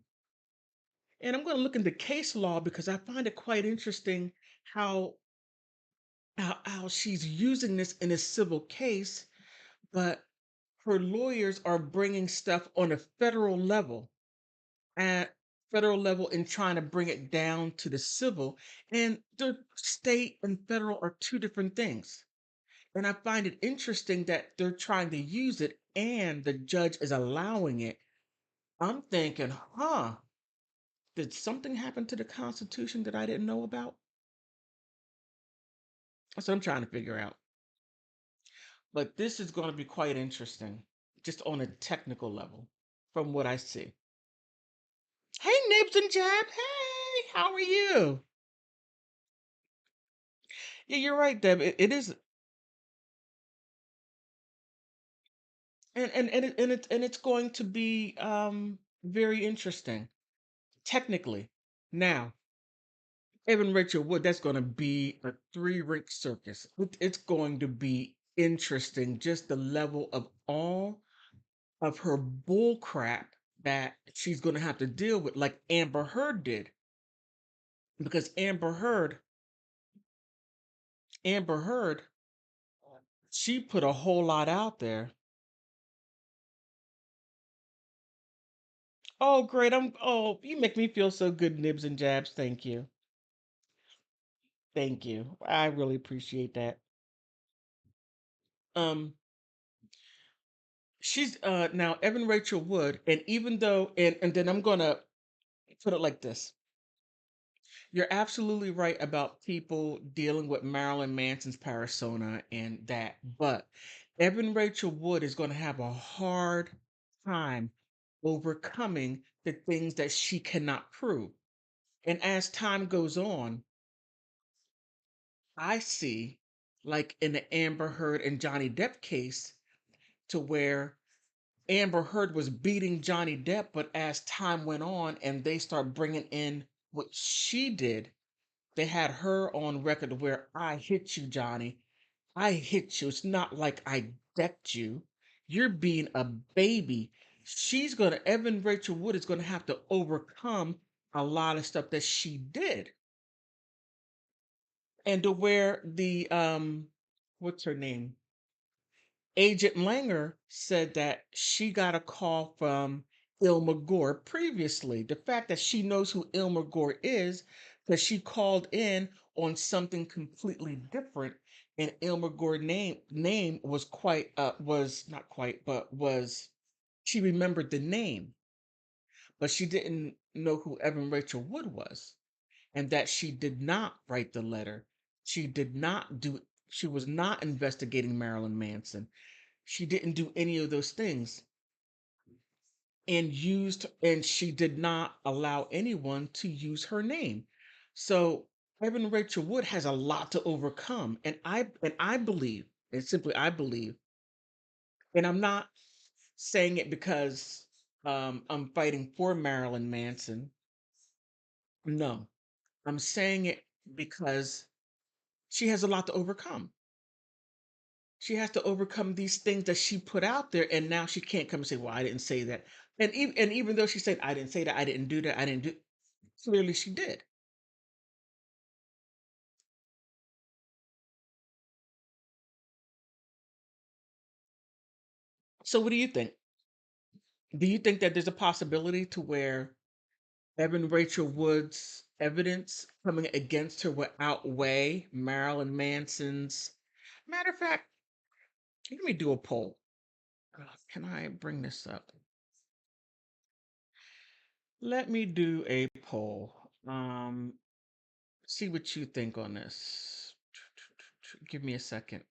A: And I'm going to look into case law because I find it quite interesting how how she's using this in a civil case, but her lawyers are bringing stuff on a at federal level and trying to bring it down to the civil. And the state and federal are two different things. And I find it interesting that they're trying to use it and the judge is allowing it. I'm thinking, huh, did something happen to the Constitution that I didn't know about? That's what I'm trying to figure out. But this is going to be quite interesting, just on a technical level, from what I see. Hey, Nibs and Jab. Hey, how are you? Yeah, you're right, Deb. It is, and it's going to be very interesting, technically. Now, Evan Rachel Wood, that's going to be a three-rink circus. It's going to be interesting, just the level of all of her bull crap that she's going to have to deal with, like Amber Heard did, because Amber Heard, she put a whole lot out there. Oh, great! Oh, you make me feel so good, Nibs and Jabs. Thank you, thank you. I really appreciate that. Um, she's now Evan Rachel Wood, and even though, and then I'm gonna put it like this. You're absolutely right about people dealing with Marilyn Manson's persona and that, but Evan Rachel Wood is going to have a hard time overcoming the things that she cannot prove. And as time goes on, I see, like in the Amber Heard and Johnny Depp case, to where Amber Heard was beating Johnny Depp, but as time went on and they start bringing in what she did, they had her on record where I hit you, Johnny. I hit you. It's not like I decked you. You're being a baby. Evan Rachel Wood is gonna have to overcome a lot of stuff that she did. And to where what's her name? Agent Langer said that she got a call from Ilma Gore previously. The fact that she knows who Ilma Gore is, because she called in on something completely different, and Ilma Gore name was was not quite, but was she remembered the name, but she didn't know who Evan Rachel Wood was, and that she did not write the letter. She did not do. She was not investigating Marilyn Manson. She didn't do any of those things, and she did not allow anyone to use her name. So Evan Rachel Wood has a lot to overcome, and I believe, and simply I believe, and I'm not saying it because I'm fighting for Marilyn Manson. No, I'm saying it because she has a lot to overcome. She has to overcome these things that she put out there, and now she can't come and say, "Well, I didn't say that." And even though she said, "I didn't say that, I didn't do that, I didn't do," clearly she did. So, what do you think? Do you think that there's a possibility to where Evan Rachel Wood's evidence coming against her will outweigh Marilyn Manson's? Matter of fact, let me do a poll. Can I bring this up? Let me do a poll. See what you think on this. Give me a second.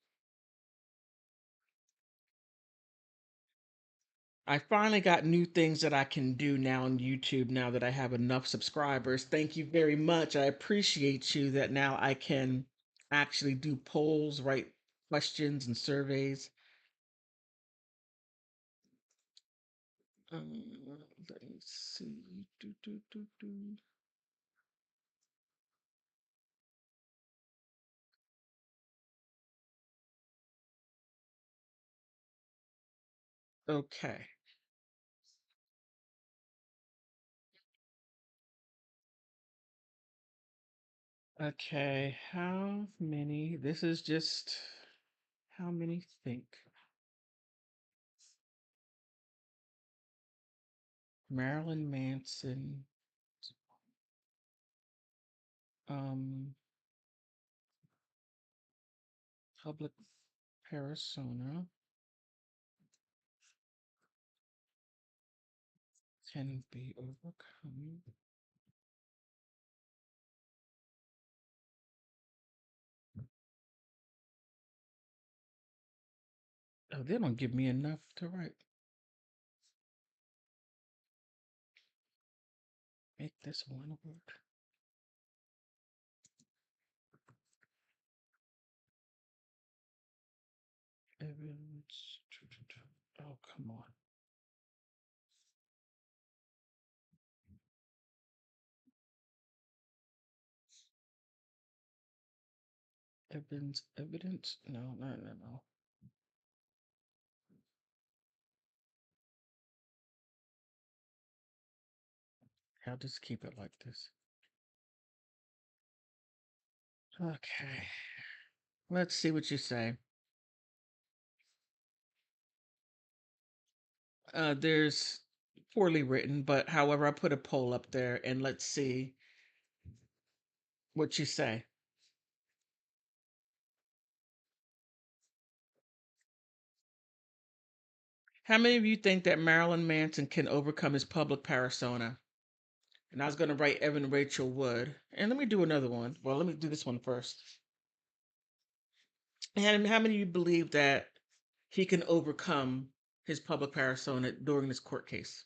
A: I finally got new things that I can do now on YouTube now that I have enough subscribers. Thank you very much. I appreciate you that now I can actually do polls, write questions and surveys. Let me see. Do. Okay. Okay. How many? This is just how many think Marilyn Manson um public persona can be overcome? Oh, they don't give me enough to write. Make this one word. Evidence. Oh, come on. Evidence? No, no, no, no. I'll just keep it like this. Okay. Let's see what you say. There's poorly written, but however, I put a poll up there and let's see what you say. How many of you think that Marilyn Manson can overcome his public persona? And I was going to write Evan Rachel Wood. And let me do another one. Well, let me do this one first. And how many of you believe that he can overcome his public persona during this court case?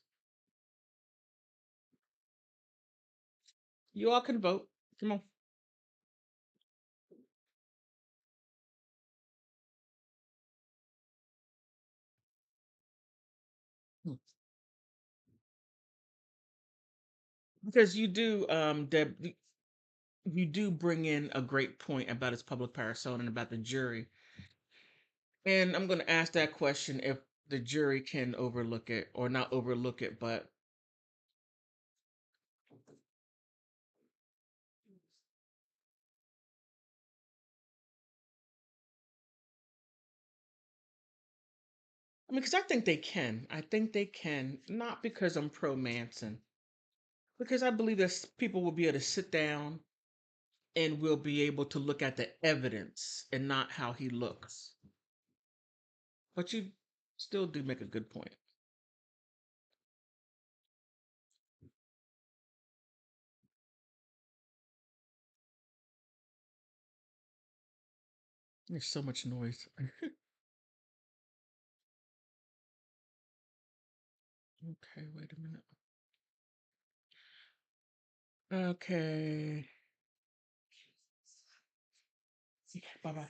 A: You all can vote. Come on. Hmm. Because you do, Deb, you do bring in a great point about his public persona and about the jury. And I'm going to ask that question if the jury can overlook it or not overlook it, but I mean, because I think they can. I think they can, not because I'm pro Manson, because I believe that people will be able to sit down and will be able to look at the evidence and not how he looks. But you still do make a good point. There's so much noise. Okay, wait a minute. Okay. Bye bye.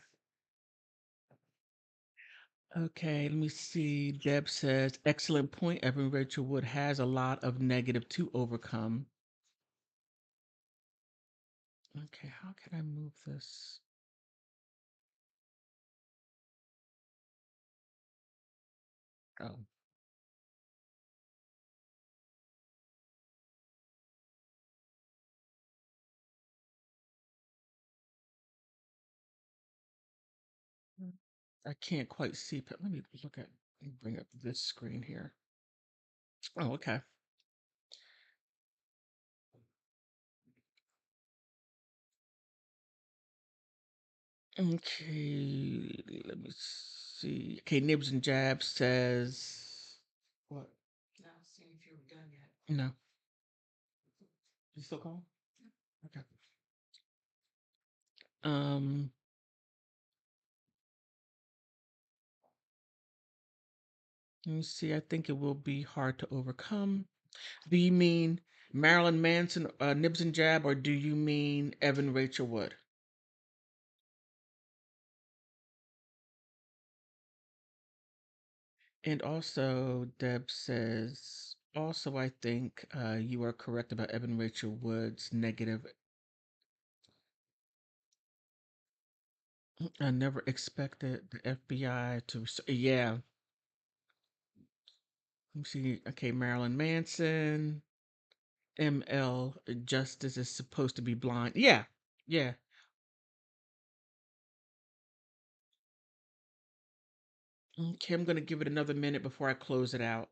A: Okay, let me see. Deb says, excellent point. Evan Rachel Wood has a lot of negative to overcome. Okay, how can I move this? Oh, I can't quite see. But let me look at, let me bring up this screen here. Oh, okay. Okay, let me see. Okay, Nibs and Jabs says, what? No, seeing if you were done yet. No. You still calling? Okay. Um, let me see. I think it will be hard to overcome. Do you mean Marilyn Manson, Nibs and Jab, or do you mean Evan Rachel Wood? And also, Deb says, also, I think you are correct about Evan Rachel Wood's negative. I never expected the FBI to. Yeah. Let me see. Okay, Marilyn Manson. ML. Justice is supposed to be blind. Yeah. Yeah. Okay, I'm going to give it another minute before I close it out.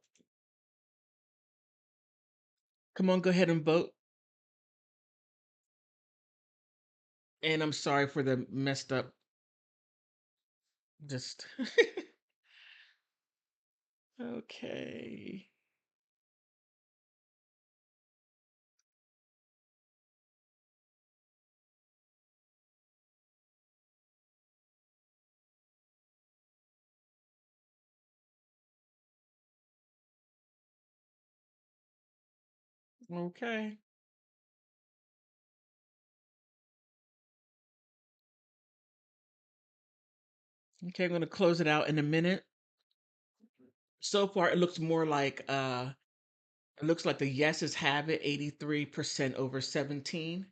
A: Come on, go ahead and vote. And I'm sorry for the messed up. Just. Okay. Okay. Okay, I'm going to close it out in a minute. So far, it looks more like it looks like the yeses have it 83% over 17%.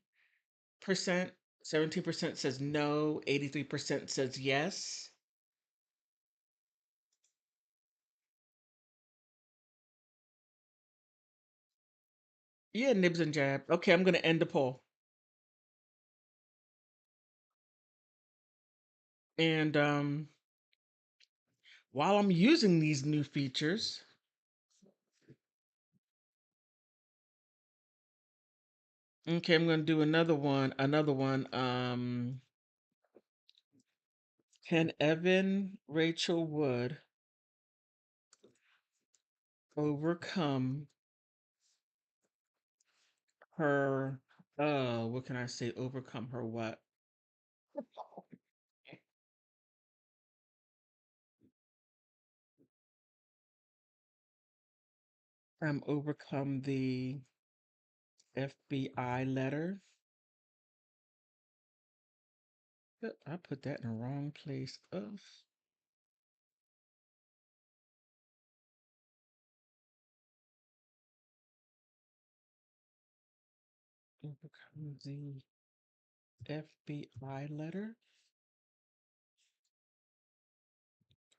A: 17% says no, 83% says yes. Yeah, nibs and jab. Okay, I'm going to end the poll. And while I'm using these new features, okay, I'm going to do another one. Another one. Can Evan Rachel Wood overcome her what can I say? Overcome her what? Overcome the FBI letter. I put that in the wrong place. Ugh. Overcome the FBI letter.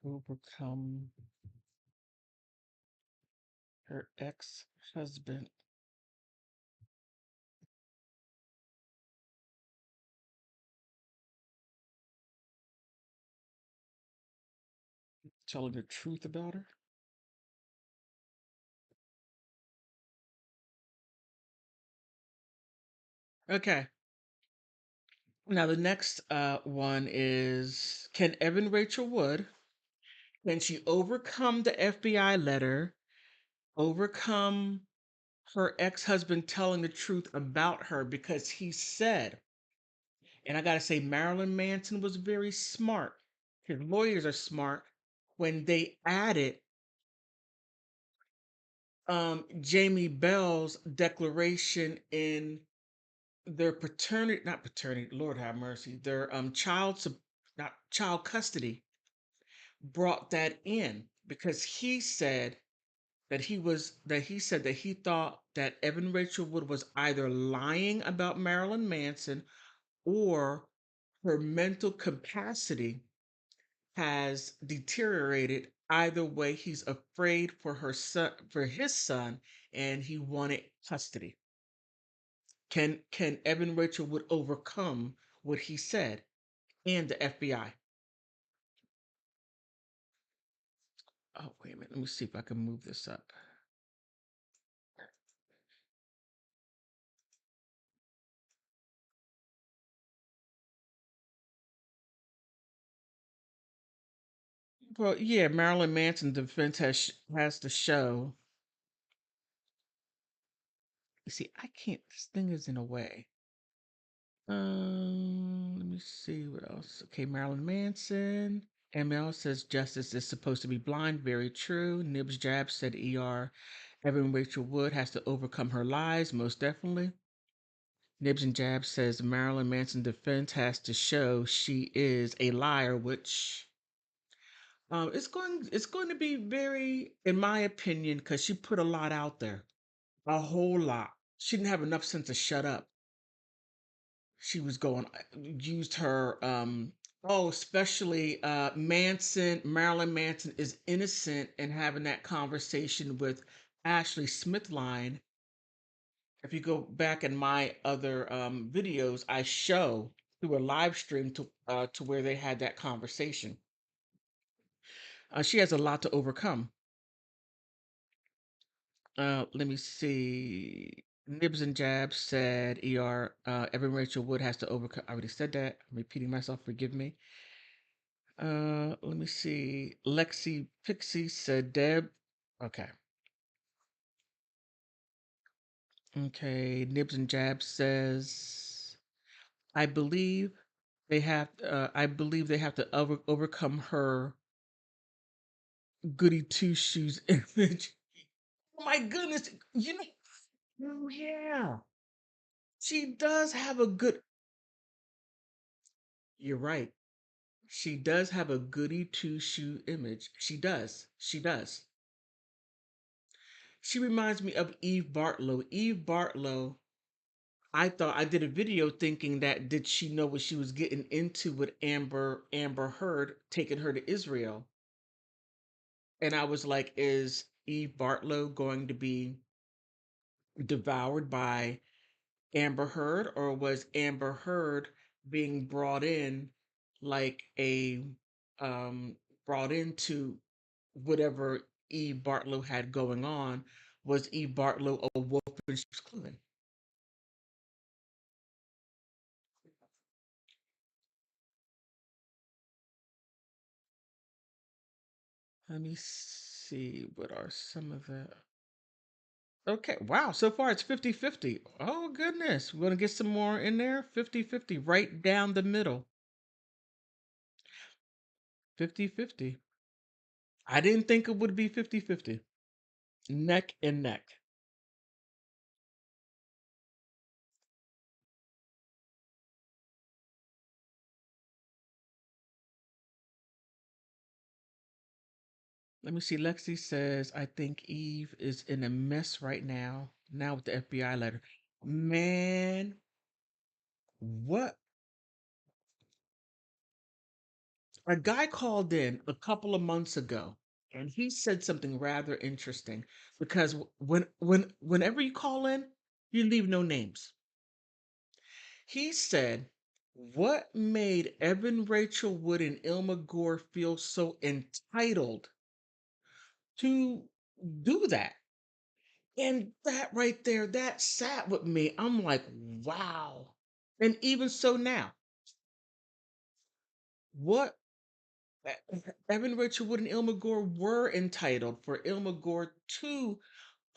A: Overcome her ex-husband. Telling the truth about her. Okay. Now the next one is, can Evan Rachel Wood, can she overcome the FBI letter, overcome her ex-husband telling the truth about her, because he said, and I gotta say, Marilyn Manson was very smart. His lawyers are smart when they added Jamie Bell's declaration in their paternity, not paternity, Lord have mercy, their not child custody, brought that in because he said that he thought that Evan Rachel Wood was either lying about Marilyn Manson or her mental capacity has deteriorated. Either way, he's afraid for his son, and he wanted custody. Can Evan Rachel Wood overcome what he said and the FBI? Oh, wait a minute. Let me see if I can move this up. Well, yeah, Marilyn Manson defense has to show. You see, I can't. This thing is in a way. Let me see what else. Okay, Marilyn Manson. ML says justice is supposed to be blind. Very true. Nibs Jab said ER. Evan Rachel Wood has to overcome her lies. Most definitely. Nibs and Jab says Marilyn Manson defense has to show she is a liar, which it's going to be very, in my opinion, because she put a lot out there, a whole lot. She didn't have enough sense to shut up. She was going, used her Oh, especially Marilyn Manson is innocent in having that conversation with Ashley Smithline. If you go back in my other videos, I show through a live stream to where they had that conversation. She has a lot to overcome. Let me see. Nibs and Jabs said ER. Evan Rachel Wood has to overcome. I already said that. I'm repeating myself. Forgive me. Let me see. Lexi Pixie said Deb. Okay. Okay. Nibs and Jabs says I believe I believe they have to overcome her goody two shoes image. Oh my goodness. You know, oh yeah. She does have a good You're right. She does have a goody two shoe image. She does. She does. She reminds me of Eve Bartlow. Eve Bartlow, I thought I did a video thinking that did she know what she was getting into with Amber Heard taking her to Israel? And I was like, is Eve Bartlow going to be devoured by Amber Heard, or was Amber Heard being brought in like a brought into whatever Eve Bartlow had going on? Was Eve Bartlow a wolf in sheep's clothing? Let me see, what are some of the Okay, wow, so far it's 50-50. Oh goodness, we're gonna get some more in there. 50-50, right down the middle. 50-50. I didn't think it would be 50-50. Neck and neck. Let me see. Lexi says, I think Eve is in a mess right now with the FBI letter. Man, what? A guy called in a couple of months ago and he said something rather interesting because whenever you call in, you leave no names. He said, what made Evan Rachel Wood and Ilma Gore feel so entitled to do that? And that right there, that sat with me. I'm like, wow. And even so now, what Evan Rachel Wood and Ilma Gore were entitled for Ilma Gore to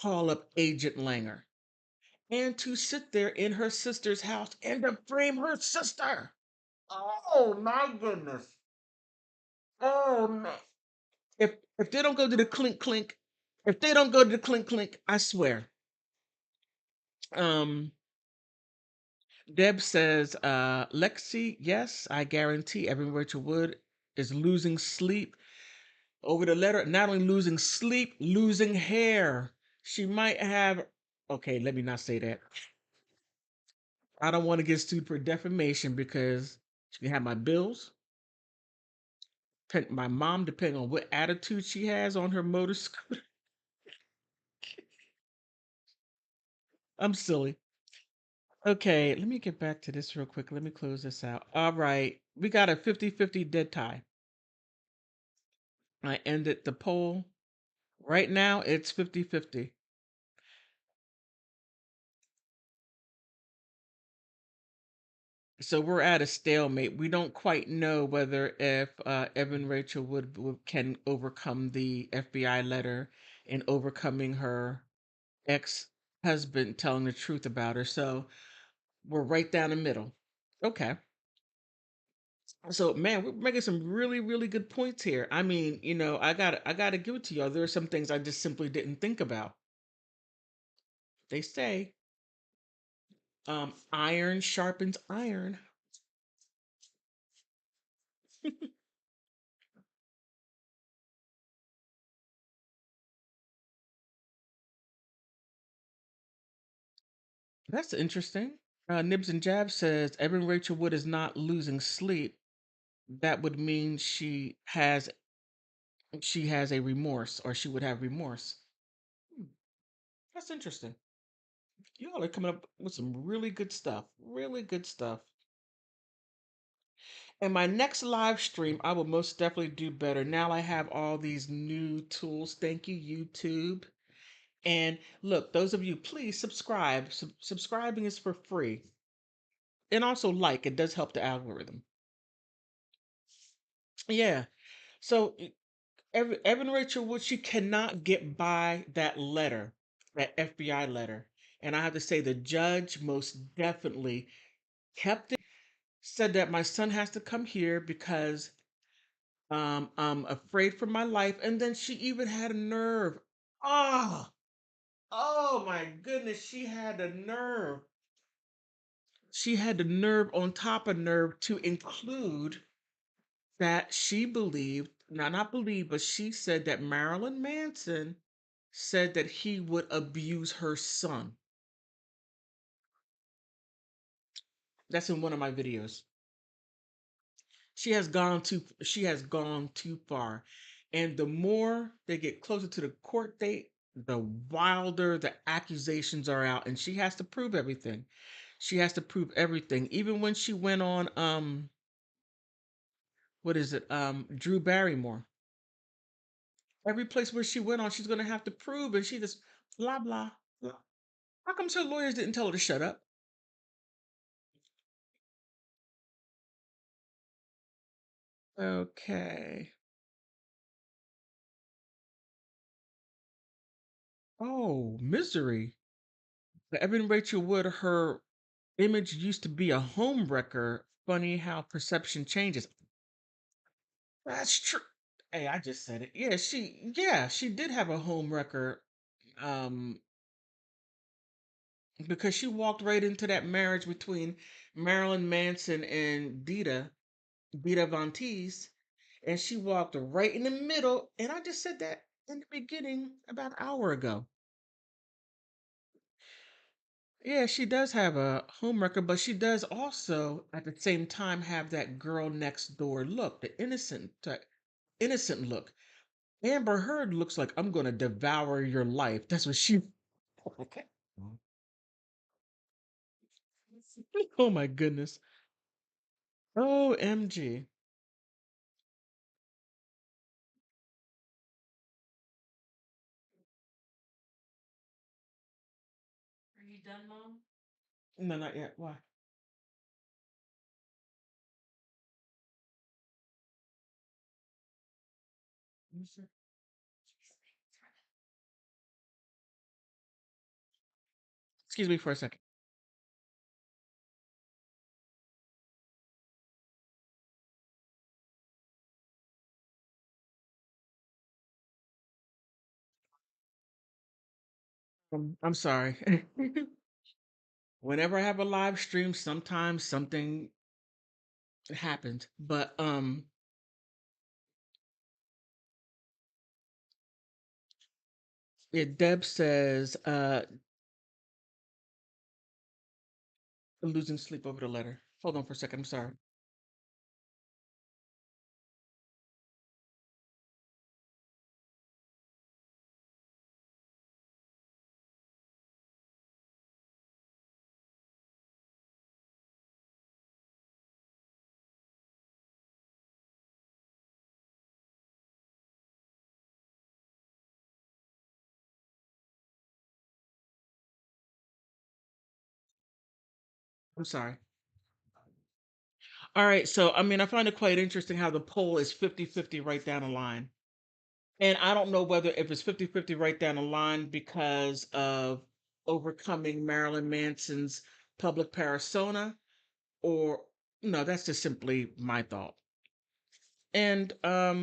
A: call up Agent Langer and to sit there in her sister's house and to frame her sister. Oh my goodness. Oh man. If they don't go to the clink clink, if they don't go to the clink clink, I swear. Um Deb says, Lexi, yes, I guarantee Evan Rachel Wood is losing sleep over the letter. Not only losing sleep, losing hair. She might have, okay, let me not say that. I don't want to get sued for defamation because she can have my bills. My mom, depending on what attitude she has on her motor scooter. I'm silly. Okay, let me get back to this real quick. Let me close this out. All right, we got a 50-50 dead tie. I ended the poll. Right now, it's 50-50. So we're at a stalemate. We don't quite know whether if Evan Rachel would can overcome the FBI letter and overcoming her ex-husband telling the truth about her. So we're right down the middle. Okay. So man, we're making some really, really good points here. I mean, I gotta give it to y'all. There are some things I just simply didn't think about. They say, iron sharpens iron. That's interesting. Nibs and Jab says Evan Rachel Wood is not losing sleep. that would mean she has a remorse, or she would have remorse. Hmm, that's interesting. You all are coming up with some really good stuff. Really good stuff. And my next live stream, I will most definitely do better. Now I have all these new tools. Thank you, YouTube. And look, those of you, please subscribe. Subscribing is for free. And also like, it does help the algorithm. Yeah. So Evan Rachel Wood, she cannot get by that letter, that FBI letter. And I have to say, the judge most definitely kept it, said that my son has to come here because I'm afraid for my life. And then she even had a nerve. Oh, oh my goodness, she had a nerve. She had the nerve on top of nerve to include that she believed, now not believe, but she said that Marilyn Manson said that he would abuse her son. That's in one of my videos. She has gone too far. And the more they get closer to the court date, the wilder the accusations are out. And she has to prove everything. She has to prove everything. Even when she went on what is it? Drew Barrymore. Every place where she went on, she's gonna have to prove, and she just blah blah blah. How come her lawyers didn't tell her to shut up? Okay. Oh, Misery. The Evan Rachel Wood, her image used to be a home wrecker. Funny how perception changes. That's true. Hey, I just said it. Yeah, she did have a home wrecker. Um, because she walked right into that marriage between Marilyn Manson and Dita Von Teese, and she walked right in the middle. And I just said that in the beginning about an hour ago. Yeah, she does have a home record, but she does also at the same time have that girl next door look, the innocent look. Amber Heard looks like I'm gonna devour your life. That's what she. Okay. Oh my goodness. OMG. No, not yet. Why? You sure? Excuse me for a second. I'm sorry. Whenever I have a live stream, sometimes something happens. But yeah, Deb says, losing sleep over the letter. Hold on for a second. I'm sorry. I'm sorry. All right. So, I mean, I find it quite interesting how the poll is 50-50 right down the line. And I don't know whether if it's 50-50 right down the line because of overcoming Marilyn Manson's public persona, or no, that's just simply my thought. And let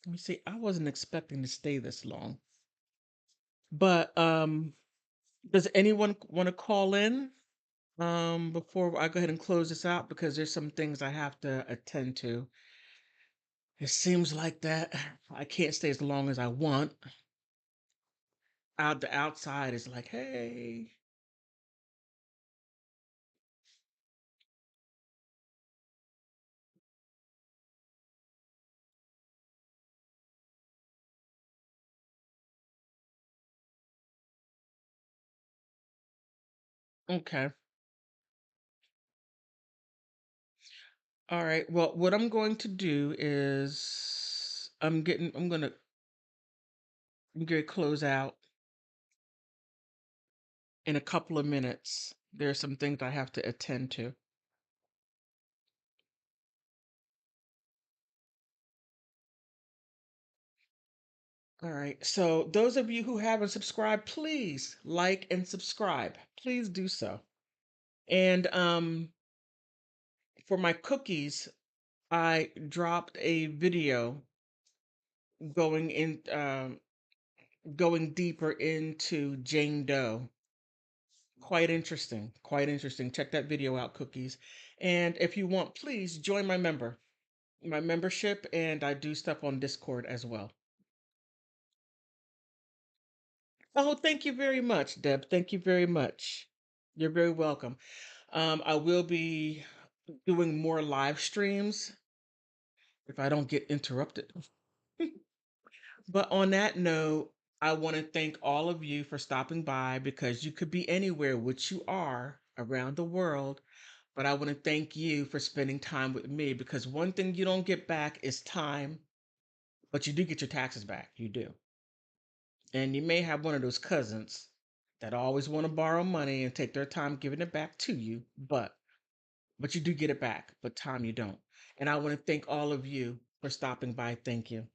A: me see, I wasn't expecting to stay this long. But does anyone want to call in before I go ahead and close this out, because there's some things I have to attend to. It seems like that I can't stay as long as I want. Out the outside is like, hey, Okay. All right. Well, what I'm going to do is I'm gonna close out in a couple of minutes. There are some things I have to attend to. All right. So those of you who haven't subscribed, please like and subscribe. Please do so. And for my cookies, I dropped a video going in going deeper into Jane Doe. Quite interesting. Quite interesting. Check that video out, cookies. And if you want, please join my membership, and I do stuff on Discord as well. Oh, thank you very much, Deb. Thank you very much. You're very welcome. I will be doing more live streams if I don't get interrupted. But on that note, I want to thank all of you for stopping by because you could be anywhere, which you are around the world. But I want to thank you for spending time with me because one thing you don't get back is time, but you do get your taxes back. You do. And you may have one of those cousins that always want to borrow money and take their time giving it back to you, but you do get it back, but time you don't. And I want to thank all of you for stopping by. Thank you.